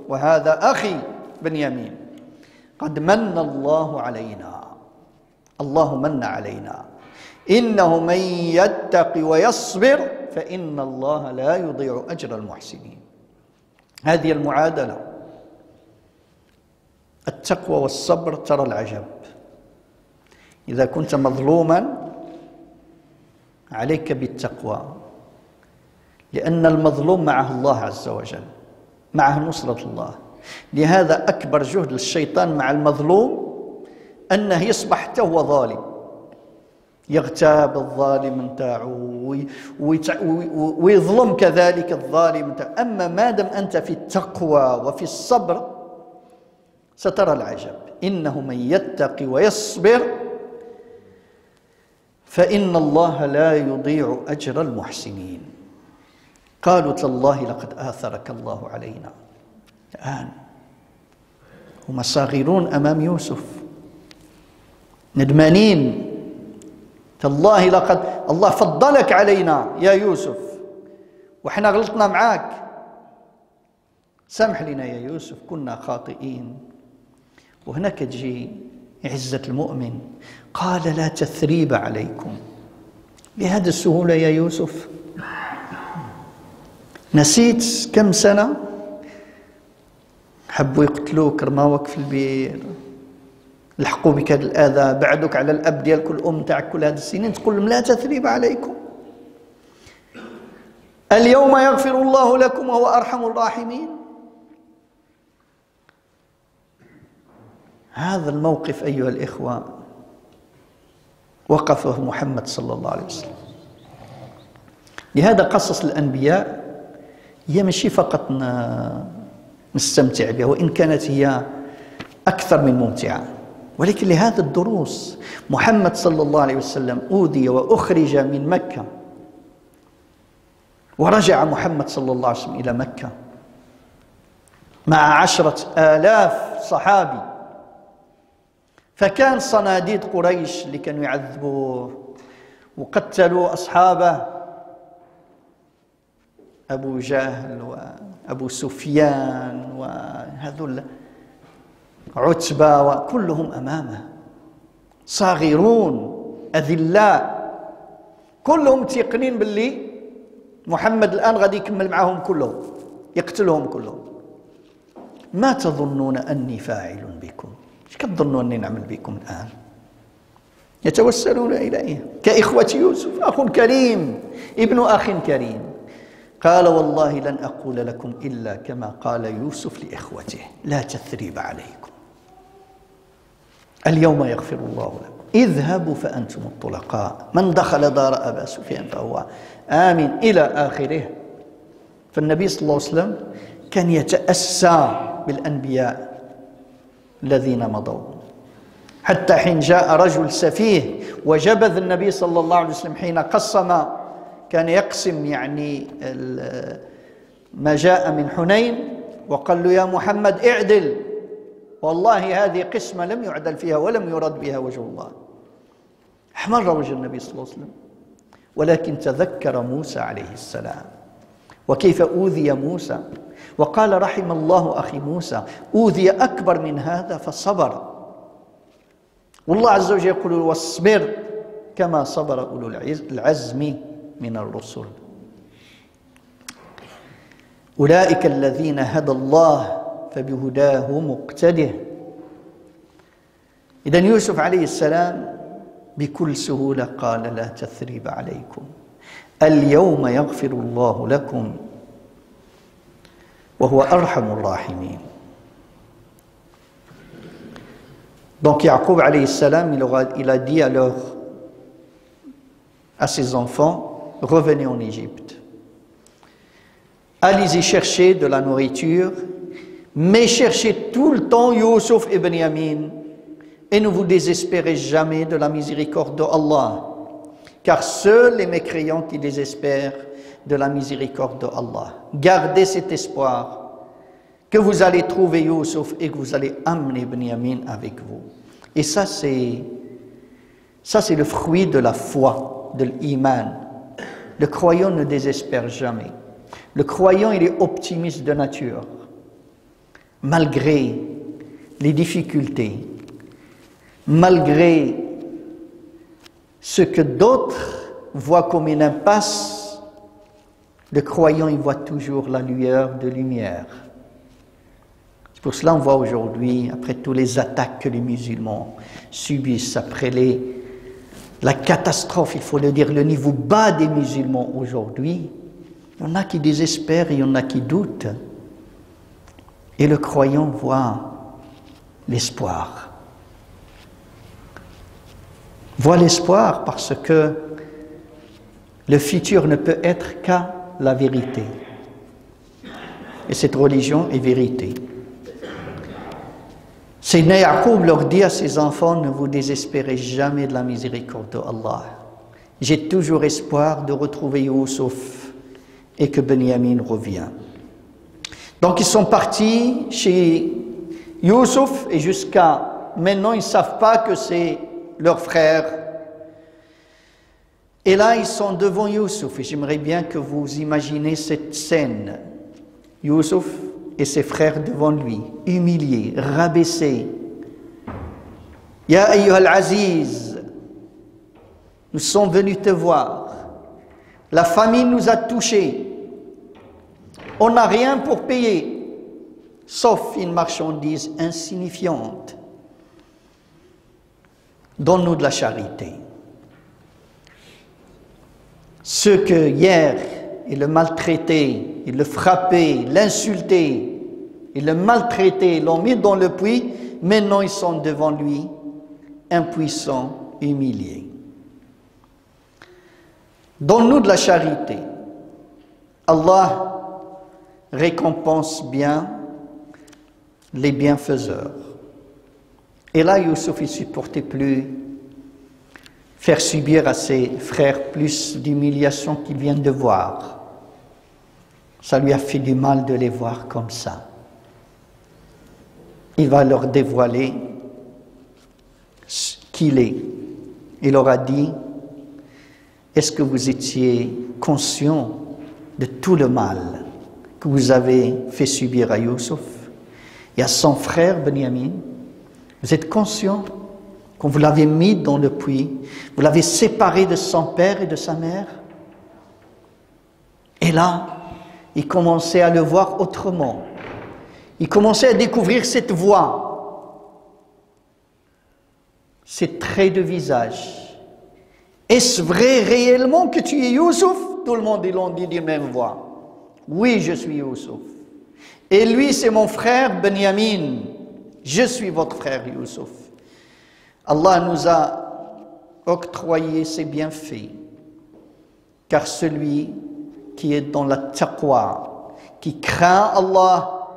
وهذا أخي بنيامين قد من الله علينا. الله من علينا إنه من يتق ويصبر فإن الله لا يضيع أجر المحسنين. هذه المعادلة، التقوى والصبر. ترى العجب، إذا كنت مظلوما عليك بالتقوى، لأن المظلوم معه الله عز وجل، معه نصرة الله. لهذا أكبر جهد للشيطان مع المظلوم أنه يصبح حتى هو ظالم، يغتاب الظالم نتاعو ويظلم كذلك الظالم نتاعو. أما ما دام أنت في التقوى وفي الصبر سترى العجب. إنه من يتقي ويصبر فإن الله لا يضيع أجر المحسنين. قالوا تالله لقد آثرك الله علينا. الآن هم صاغرون أمام يوسف، ندمانين. تالله لقد الله فضلك علينا يا يوسف وإحنا غلطنا معاك، سامح لنا يا يوسف كنا خاطئين. وهناك تجي عزة المؤمن، قال لا تثريب عليكم. بهذه السهولة يا يوسف؟ نسيت كم سنة حبوا يقتلوك، رماوك في البير، لحقوا بك هذا الأذى، بعدوك على الأب ديالك والأم تاعك كل هذه السنين، تقول لهم لا تثريب عليكم. اليوم يغفر الله لكم وهو أرحم الراحمين. هذا الموقف أيها الإخوة وقفه محمد صلى الله عليه وسلم. لهذا قصص الأنبياء هي ماشي فقط نستمتع بها، وإن كانت هي أكثر من ممتعة، ولكن لهذا الدروس. محمد صلى الله عليه وسلم أوذي وأخرج من مكة، ورجع محمد صلى الله عليه وسلم إلى مكة مع 10,000 صحابي. فكان صناديد قريش اللي كانوا يعذبوه وقتلوا أصحابه، أبو جهل وأبو سفيان وهذول عتبة وكلهم أمامه، صاغرون أذلاء، كلهم تيقنين باللي محمد الآن غادي يكمل معهم كلهم، يقتلهم كلهم. ما تظنون أني فاعل بكم؟ ايش كتظنوا أني نعمل بكم الآن؟ يتوسلون إليه كإخوة يوسف، أخ كريم ابن أخ كريم. قال والله لن أقول لكم إلا كما قال يوسف لإخوته لا تثريب عليكم، اليوم يغفر الله لكم، اذهبوا فأنتم الطلقاء، من دخل دار أبا سفيان فهو آمن إلى آخره. فالنبي صلى الله عليه وسلم كان يتأسى بالأنبياء الذين مضوا، حتى حين جاء رجل سفيه وجبذ النبي صلى الله عليه وسلم حين قسم، كان يقسم يعني ما جاء من حنين، وقال له يا محمد اعدل، والله هذه قسمة لم يعدل فيها ولم يرد بها وجه الله. احمر وجه النبي صلى الله عليه وسلم، ولكن تذكر موسى عليه السلام وكيف أوذي موسى، وقال رحم الله أخي موسى أوذي أكبر من هذا فصبر. والله عز وجل يقول واصبر كما صبر أولو العزم من الرسل. أولئك الذين هدى الله فبهداه مقتده. إذا يوسف عليه السلام بكل سهولة قال لا تثريب عليكم اليوم يغفر الله لكم وهو أرحم الراحمين. Donc Yaqub alayhi salam, il a dit alors à ses enfants, revenez en Égypte. Allez-y chercher de la nourriture, mais cherchez tout le temps Yusuf et Benyamin, et ne vous désespérez jamais de la miséricorde d'Allah, car seuls les mécréants qui désespèrent de la miséricorde d'Allah. Gardez cet espoir que vous allez trouver Yusuf et que vous allez amener Benyamin avec vous. Et ça c'est le fruit de la foi, de l'iman. Le croyant ne désespère jamais. Le croyant, il est optimiste de nature, malgré les difficultés, malgré ce que d'autres voient comme une impasse. Le croyant, il voit toujours la lueur de lumière. C'est pour cela qu'on voit aujourd'hui, après toutes les attaques que les musulmans subissent, après la catastrophe, il faut le dire, le niveau bas des musulmans aujourd'hui, il y en a qui désespèrent, il y en a qui doutent. Et le croyant voit l'espoir. Voit l'espoir parce que le futur ne peut être qu'à la vérité. Et cette religion est vérité. Sayyidina Yaqub leur dit à ses enfants, ne vous désespérez jamais de la miséricorde d'Allah. J'ai toujours espoir de retrouver Yusuf et que Benyamin revient. Donc ils sont partis chez Yusuf et jusqu'à maintenant ils ne savent pas que c'est leur frère. Et là ils sont devant Yusuf et j'aimerais bien que vous imaginez cette scène. Yusuf et ses frères devant lui, humiliés, rabaissés. Ya ayyuhal aziz, nous sommes venus te voir. La famine nous a touchés. On n'a rien pour payer, sauf une marchandise insignifiante. Donne-nous de la charité. Ceux que hier, ils le maltraitaient, ils le frappaient, l'insultaient, ils le maltraitaient, ils l'ont mis dans le puits, maintenant ils sont devant lui, impuissants, humiliés. Donne-nous de la charité. Allah récompense bien les bienfaiseurs. Et là, Yusuf, il ne supportait plus faire subir à ses frères plus d'humiliation qu'ils viennent de voir. Ça lui a fait du mal de les voir comme ça. Il va leur dévoiler qui il est. Il leur a dit, est-ce que vous étiez conscient de tout le mal que vous avez fait subir à Yusuf et à son frère Benyamin? Vous êtes conscient qu'on vous l'avez mis dans le puits, vous l'avez séparé de son père et de sa mère? Et là, il commençait à le voir autrement. Il commençait à découvrir cette voix, ces traits de visage. Est-ce vrai réellement que tu es Yusuf? Tout le monde, ils l'ont dit de même voix. Oui, je suis Yusuf. Et lui, c'est mon frère Benyamin. Je suis votre frère Yusuf. Allah nous a octroyé ses bienfaits. Car celui qui est dans la taqwa, qui craint Allah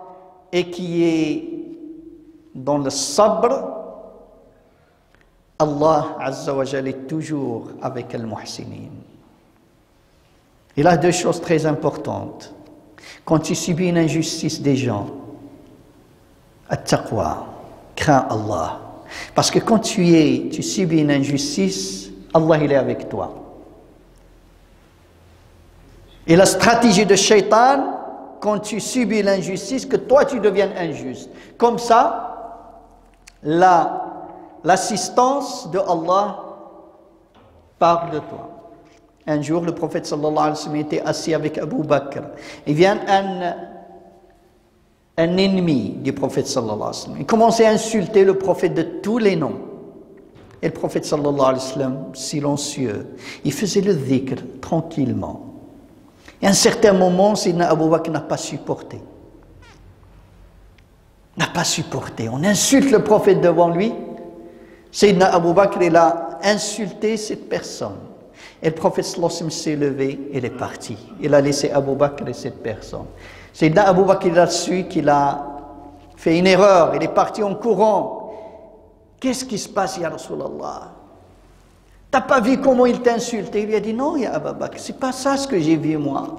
et qui est dans le sabr, Allah Azza wa Jalla est toujours avec al-muhsinin. Il a deux choses très importantes. Quand tu subis une injustice des gens, at-taqwa, crains Allah. Parce que quand tu subis une injustice, Allah il est avec toi. Et la stratégie de Shaitan, quand tu subis l'injustice, que toi tu deviennes injuste. Comme ça, l'assistance de Allah part de toi. Un jour, le prophète sallallahu alayhi wa sallam était assis avec Abu Bakr. Il vient un ennemi du prophète sallallahu alayhi wa sallam. Il commençait à insulter le prophète de tous les noms. Et le prophète sallallahu alayhi wa sallam, silencieux, il faisait le dhikr tranquillement. Et à un certain moment, Sayyidina Abu Bakr n'a pas supporté. N'a pas supporté. On insulte le prophète devant lui. Sayyidina Abu Bakr, il a insulté cette personne. Et le prophète sallallahu alayhi wa sallam s'est levé et il est parti. Il a laissé Abu Bakr et cette personne. Sayyidina Abu Bakr, il a su qu'il a fait une erreur. Il est parti en courant. Qu'est-ce qui se passe, ya Rasulallah? T'as pas vu comment il t'a insulté? Il lui a dit, non, ya Abu Bakr, c'est pas ça ce que j'ai vu moi.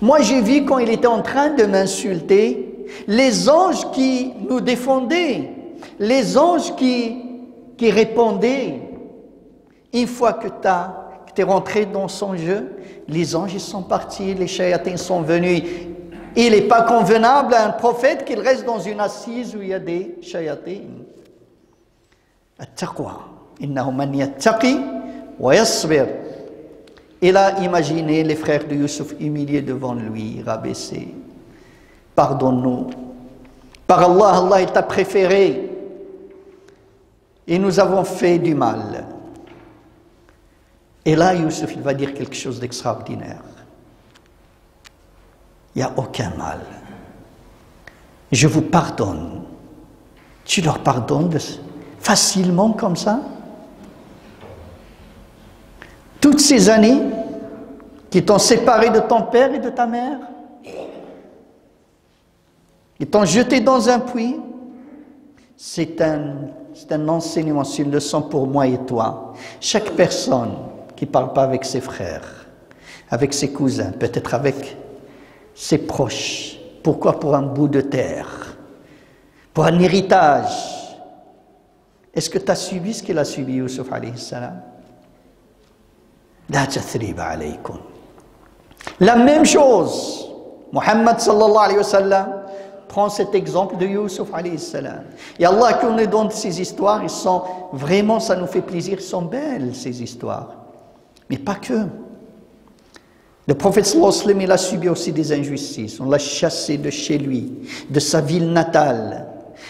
Moi, j'ai vu quand il était en train de m'insulter, les anges qui nous défendaient, les anges qui répondaient. Une fois que tu es rentré dans son jeu, les anges ils sont partis, les shayatins sont venus. Il n'est pas convenable à un prophète qu'il reste dans une assise où il y a des shayatins. At-taqwa, innahu man yattaqi wa yasbir. Il a imaginé les frères de Youssouf humiliés devant lui, rabaissés. Pardonne-nous. Par Allah, Allah est t'a préféré. Et nous avons fait du mal. Et là, Youssouf, il va dire quelque chose d'extraordinaire. Il n'y a aucun mal. Je vous pardonne. Tu leur pardonnes facilement comme ça? Toutes ces années qui t'ont séparé de ton père et de ta mère, qui t'ont jeté dans un puits, c'est un enseignement, c'est une leçon pour moi et toi. Chaque personne qui ne parle pas avec ses frères, avec ses cousins, peut-être avec ses proches, pourquoi pour un bout de terre, pour un héritage? Est-ce que tu as subi ce qu'il a subi, Youssouf alayhi salam? La tathriba alaykum. La même chose, Muhammad sallallahu alayhi wa sallam prend cet exemple de Youssouf alayhi salam. Et Allah, quand nous donne ces histoires, ils sont vraiment, ça nous fait plaisir, ils sont belles ces histoires. Mais pas que. Le prophète sallallahu alayhi wa sallam, il a subi aussi des injustices. On l'a chassé de chez lui, de sa ville natale.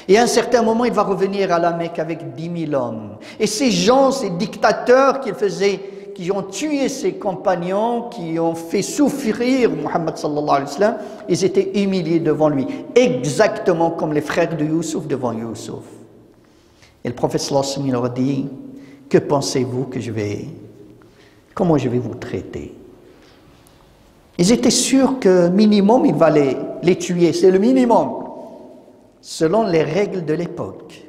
Et à un certain moment, il va revenir à la Mecque avec 10 000 hommes. Et ces gens, ces dictateurs qui ont tué ses compagnons, qui ont fait souffrir Muhammad sallallahu alayhi wa sallam, ils étaient humiliés devant lui, exactement comme les frères de Youssouf devant Youssouf. Et le prophète sallallahu alayhi wa sallam leur dit, que pensez-vous que comment je vais vous traiter? Ils étaient sûrs que minimum, il va les tuer, c'est le minimum, selon les règles de l'époque.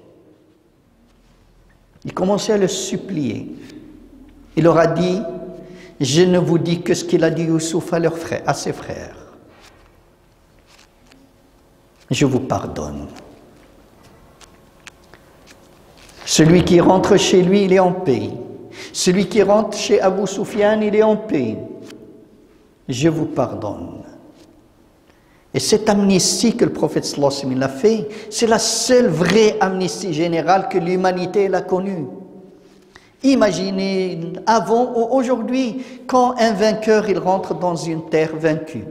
Il commençait à le supplier. Il leur a dit, je ne vous dis que ce qu'il a dit Youssouf à ses frères. Je vous pardonne. Celui qui rentre chez lui, il est en paix. Celui qui rentre chez Abu Sufyan, il est en paix. Je vous pardonne. Et cette amnistie que le prophète sallallahu alayhi wa sallam a fait, c'est la seule vraie amnistie générale que l'humanité a connue. Imaginez, avant ou aujourd'hui, quand un vainqueur il rentre dans une terre vaincue,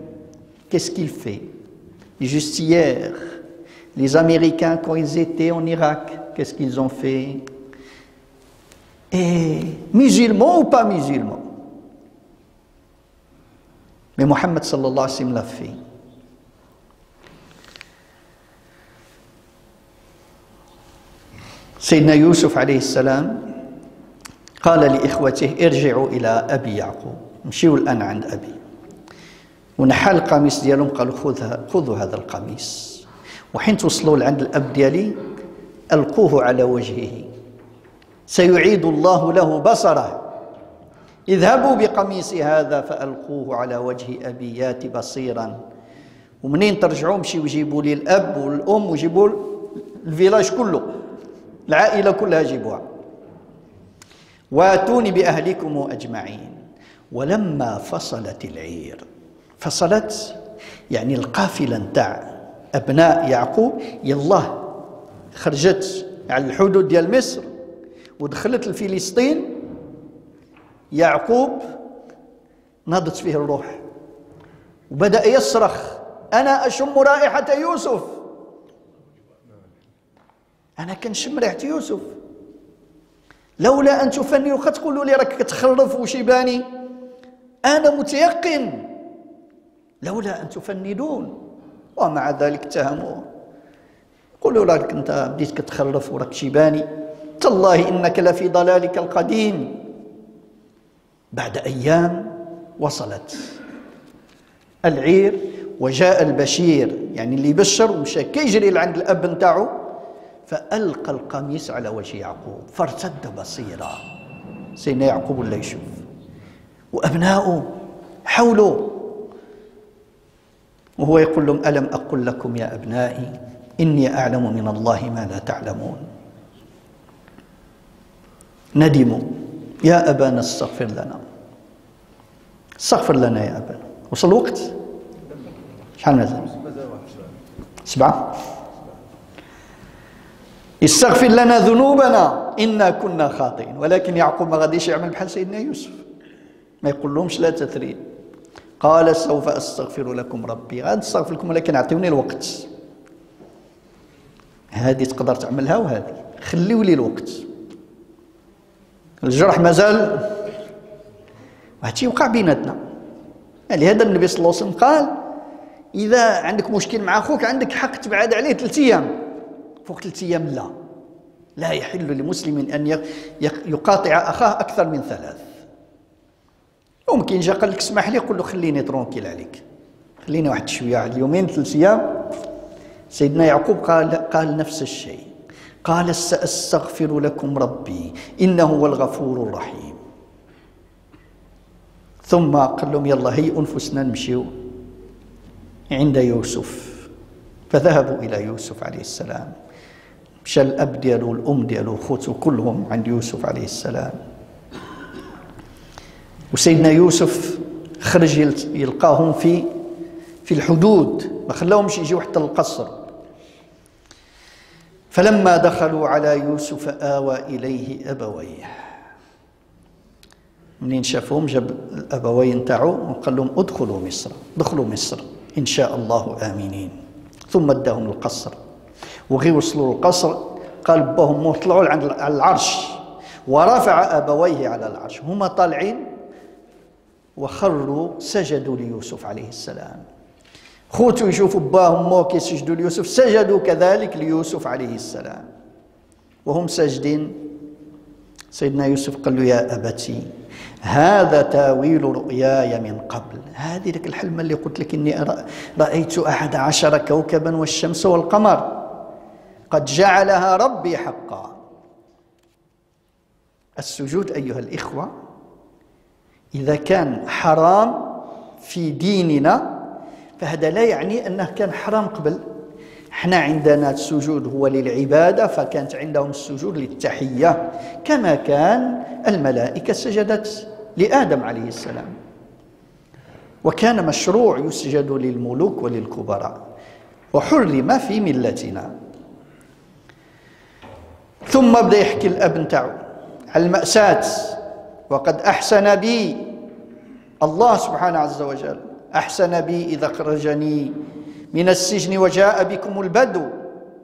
qu'est-ce qu'il fait? Juste hier, les Américains, quand ils étaient en Irak, qu'est-ce qu'ils ont fait? Et musulmans ou pas musulmans? Mais Muhammad sallallahu alayhi wa sallam l'a fait. سيدنا يوسف عليه السلام قال لإخوته ارجعوا إلى أبي يعقوب مشيوا الآن عند أبي ونحى القميص ديالهم قالوا خذوا هذا القميص وحين توصلوا لعند الأب ديالي ألقوه على وجهه سيعيد الله له بصره اذهبوا بقميصي هذا فألقوه على وجه أبي يات بصيرا ومنين ترجعوا مشيوا جيبوا لي الأب والأم وجيبوا الفيلاج كله العائلة كلها جيبوها واتوني بأهلكم أجمعين ولما فصلت العير فصلت يعني القافلة نتاع أبناء يعقوب يلا خرجت على الحدود ديال مصر ودخلت لفلسطين يعقوب نضت فيه الروح وبدأ يصرخ أنا أشم رائحة يوسف أنا كنشم ريحة يوسف لولا أن تفندون تقولوا لي راك كتخرف وشيباني، أنا متيقن لولا أن تفندون، ومع ذلك اتهموه، قولوا راك أنت بديت كتخرف وراك شيباني، تالله إنك لفي ضلالك القديم. بعد أيام وصلت العير وجاء البشير، يعني اللي بشر ومشى كيجري لعند الأب نتاعو، فألقى القميص على وجه يعقوب فارتد بصيرا. سيدنا يعقوب ولا يشوف، وأبناؤه حوله وهو يقول لهم ألم أقل لكم يا أبنائي إني أعلم من الله ما لا تعلمون. ندموا، يا أبانا استغفر لنا، استغفر لنا يا أبانا. وصل الوقت؟ شحال مازال؟ 7. استغفر لنا ذنوبنا إنا كنا خاطئين. ولكن يعقوب ما غاديش يعمل بحال سيدنا يوسف، ما يقول لهمش لا تثريب، قال سوف أستغفر لكم ربي، غادي استغفر لكم ولكن أعطوني الوقت. هذه تقدر تعملها وهذه، خليوا لي الوقت، الجرح مازال، وهادشي وقع بيناتنا. لهذا النبي صلى الله عليه وسلم قال إذا عندك مشكل مع أخوك عندك حق تبعد عليه 3 أيام، فوق 3 أيام لا يحل لمسلم أن يقاطع أخاه أكثر من 3. ممكن جا قال لك اسمح لي، قل له خليني ترونكيل عليك، خليني واحد شوية، واحد يومين 3 أيام. سيدنا يعقوب قال نفس الشيء، قال سأستغفر لكم ربي إنه هو الغفور الرحيم. ثم قال لهم يلا هيئوا أنفسنا نمشيو عند يوسف. فذهبوا إلى يوسف عليه السلام، مشى الأب ديالو الأم ديالو خوتو كلهم عند يوسف عليه السلام. وسيدنا يوسف خرج يلقاهم في الحدود، ما خلاهمش يجيو حتى القصر. فلما دخلوا على يوسف آوى إليه أبويه، منين شافهم جاب الأبوين نتاعو وقال لهم ادخلوا مصر، دخلوا مصر إن شاء الله آمنين. ثم اداهم القصر، وغي وصلوا القصر قال باهم طلعوا على العرش، ورفع أبويه على العرش، هما طالعين وخروا سجدوا ليوسف عليه السلام. خوتو يشوفوا باهم مو كيسجدوا ليوسف، سجدوا كذلك ليوسف عليه السلام. وهم ساجدين سيدنا يوسف قال له يا أبتي هذا تاويل رؤياي من قبل، هذه لك الحلمة اللي قلت لك إني رأيت 11 كوكبا والشمس والقمر قد جعلها ربي حقا. السجود أيها الإخوة إذا كان حرام في ديننا فهذا لا يعني أنه كان حرام قبل. احنا عندنا السجود هو للعبادة، فكانت عندهم السجود للتحية، كما كان الملائكة سجدت لآدم عليه السلام، وكان مشروع يسجد للملوك وللكبراء، وحرم في ملتنا. ثم بدأ يحكي الأب نتاعو على المأساة، وقد أحسن بي الله سبحانه عز وجل، أحسن بي إذا أخرجني من السجن وجاء بكم البدو.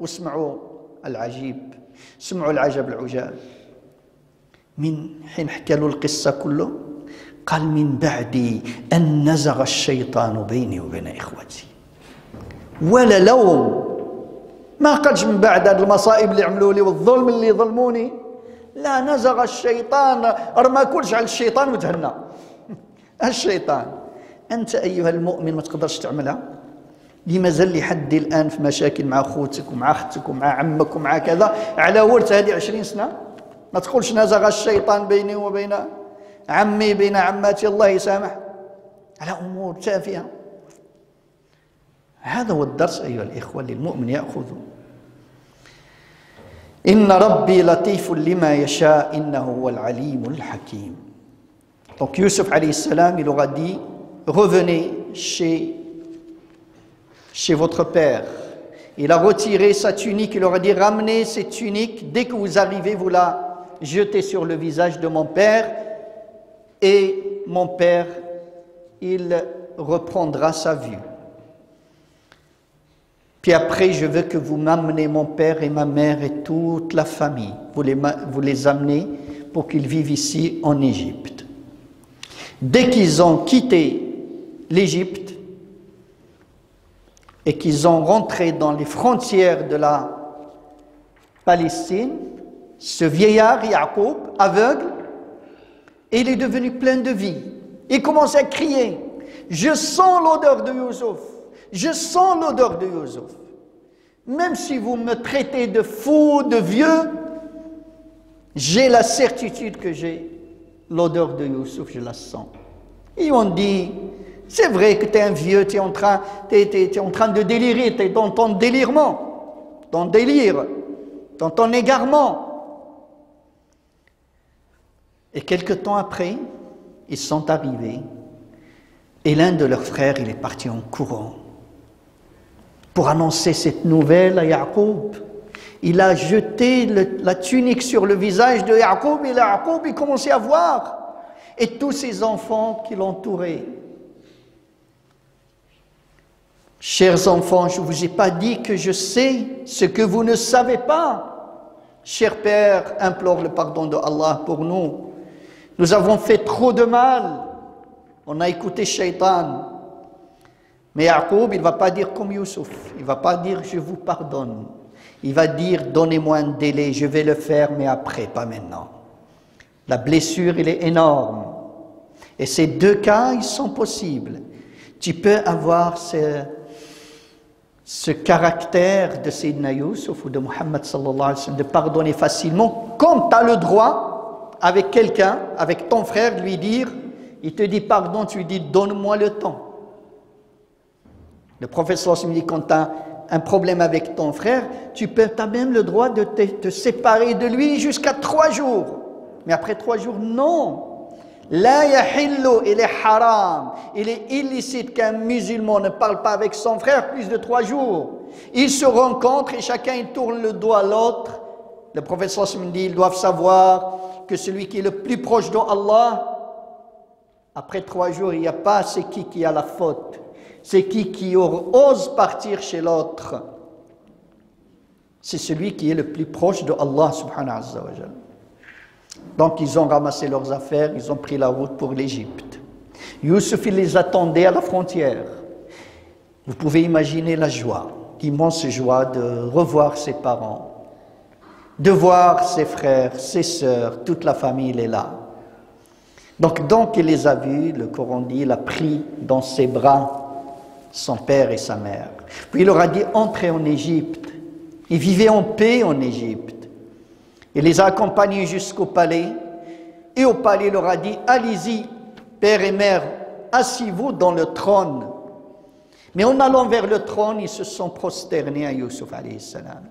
واسمعوا العجيب، سمعوا العجب العجاب، من حين حكى له القصة كله قال من بعد أن نزغ الشيطان بيني وبين إخوتي. ولا لوم، ما قالش من بعد هذه المصائب اللي عملوا لي والظلم اللي ظلموني، لا، نزغ الشيطان، رمى كلش على الشيطان وتهنى. الشيطان أنت أيها المؤمن ما تقدرش تعملها، اللي مازال لحد الآن في مشاكل مع خوتك ومع أختك ومع عمك ومع كذا على ورث هذه 20 سنة، ما تقولش نزغ الشيطان بيني وبين عمي بين عماتي الله يسامح، على أمور تافهة. هذا هو الدرس أيها الإخوة للمؤمن يأخذه. إن ربي لطيف لما يشاء إنه هو العليم الحكيم. Donc Youssef alayhi salam, il leur a dit revenez chez votre père. Il a retiré sa tunique, il leur a dit ramenez cette tunique, dès que vous arrivez vous la jetez sur le visage de mon père et mon père il reprendra sa vue. Puis après je veux que vous m'amenez mon père et ma mère et toute la famille, vous les amenez pour qu'ils vivent ici en Égypte. Dès qu'ils ont quitté l'Égypte et qu'ils ont rentré dans les frontières de la Palestine, ce vieillard, Yacoub, aveugle, il est devenu plein de vie. Il commence à crier, « Je sens l'odeur de Youssouf, je sens l'odeur de Youssouf. Même si vous me traitez de fou, de vieux, j'ai la certitude que j'ai l'odeur de Youssouf, je la sens. » Et on dit, c'est vrai que tu es un vieux, tu es en train de délirer, tu es dans ton délirement, ton délire, dans ton égarement. Et quelque temps après, ils sont arrivés et l'un de leurs frères, il est parti en courant pour annoncer cette nouvelle à Yacoub. Il a jeté la tunique sur le visage de Yacoub et Yacoub, il commençait à voir. Et tous ses enfants qui l'entouraient. Chers enfants, je ne vous ai pas dit que je sais ce que vous ne savez pas. Cher Père, implore le pardon de Allah pour nous. Nous avons fait trop de mal. On a écouté Shaitan. Mais Yacoub, il ne va pas dire comme Youssouf. Il ne va pas dire je vous pardonne. Il va dire donnez-moi un délai, je vais le faire, mais après, pas maintenant. La blessure, elle est énorme. Et ces deux cas, ils sont possibles. Tu peux avoir ce caractère de Sayyidina Youssouf ou de Muhammad sallallahu alayhi wa sallam, de pardonner facilement, comme tu as le droit avec quelqu'un, avec ton frère, lui dire, il te dit pardon, tu lui dis donne-moi le temps. Le prophète sallallahu alayhi wa sallam dit quand tu as un problème avec ton frère, tu as même le droit de te séparer de lui jusqu'à 3 jours. Mais après 3 jours, non. La yahillu, il est haram, il est illicite qu'un musulman ne parle pas avec son frère plus de 3 jours. Ils se rencontrent et chacun il tourne le dos à l'autre. Le prophète sallallahu alayhi wa sallam dit, ils doivent savoir que celui qui est le plus proche d'Allah, après 3 jours, il n'y a pas c'est qui a la faute. C'est qui ose partir chez l'autre. C'est celui qui est le plus proche de Allah subhanahu wa ta'ala. Donc ils ont ramassé leurs affaires, ils ont pris la route pour l'Égypte. Youssouf, il les attendait à la frontière. Vous pouvez imaginer la joie, l'immense joie de revoir ses parents, de voir ses frères, ses sœurs, toute la famille, elle est là. Donc il les a vus, le Coran dit, il a pris dans ses bras son père et sa mère. Puis il leur a dit, entrez en Égypte. Ils vivaient en paix en Égypte. Il les a accompagnés jusqu'au palais. Et au palais, il leur a dit, allez-y, père et mère, asseyez-vous dans le trône. Mais en allant vers le trône, ils se sont prosternés à Youssouf alayhi salam.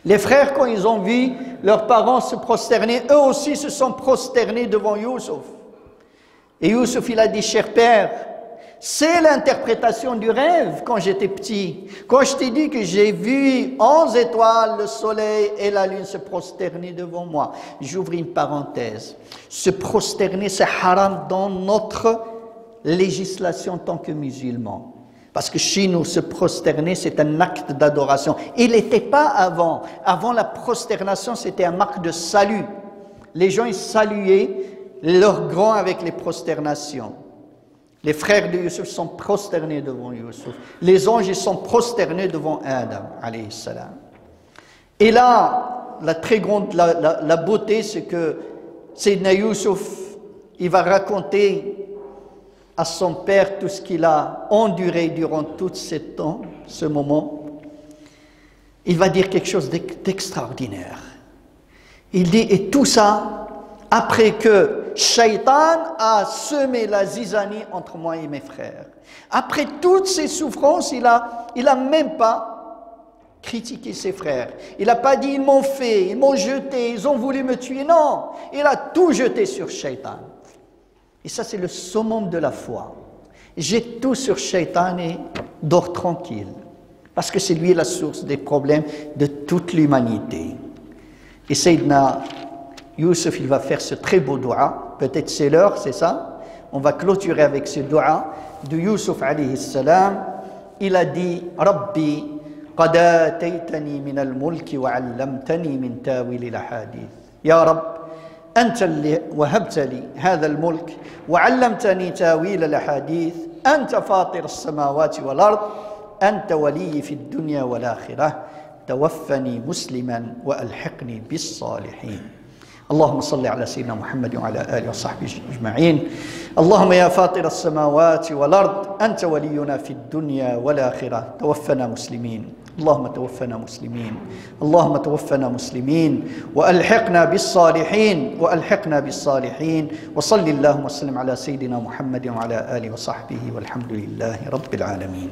Les frères, quand ils ont vu leurs parents se prosterner, eux aussi se sont prosternés devant Youssouf. Et Youssouf, il a dit, cher père, c'est l'interprétation du rêve quand j'étais petit. Quand je t'ai dit que j'ai vu 11 étoiles, le soleil et la lune se prosterner devant moi. J'ouvre une parenthèse. Se prosterner, c'est haram dans notre législation en tant que musulmans. Parce que chez nous, se prosterner, c'est un acte d'adoration. Il n'était pas avant. Avant la prosternation, c'était un marque de salut. Les gens, ils saluaient leurs grands avec les prosternations. Les frères de Youssouf sont prosternés devant Youssouf. Les anges, ils sont prosternés devant Adam, alayhi salam. Et là, la très grande, la beauté, c'est que Sayyidina Youssouf, il va raconter à son père tout ce qu'il a enduré durant tout ce moment. Il va dire quelque chose d'extraordinaire. Il dit, et tout ça, après que Shaitan a semé la zizanie entre moi et mes frères. Après toutes ces souffrances, il a même pas critiqué ses frères. Il n'a pas dit, ils m'ont fait, ils m'ont jeté, ils ont voulu me tuer. Non, il a tout jeté sur Shaitan. Et ça, c'est le summum de la foi. Jette tout sur Shaitan et dors tranquille. Parce que c'est lui la source des problèmes de toute l'humanité. Et Sayyidina Youssouf, il va faire ce très beau dua. Peut-être c'est l'heure, c'est ça. On va clôturer avec ce dua de Youssouf alayhi salam. Il a dit, Rabbi, qad ataytani min al-mulki wa 'allamtani min tawil al-ahadith. Ya Rabb, أنت اللي وهبت لي هذا الملك وعلمتني تاويل الأحاديث، أنت فاطر السماوات والأرض، أنت ولي في الدنيا والآخرة، توفني مسلما وألحقني بالصالحين. اللهم صل على سيدنا محمد وعلى آله وصحبه أجمعين. اللهم يا فاطر السماوات والأرض، أنت ولينا في الدنيا والآخرة، توفنا مسلمين. اللهم توفنا مسلمين، اللهم توفنا مسلمين، وألحقنا بالصالحين، وألحقنا بالصالحين. وصل اللهم وسلم على سيدنا محمد وعلى آله وصحبه، والحمد لله رب العالمين.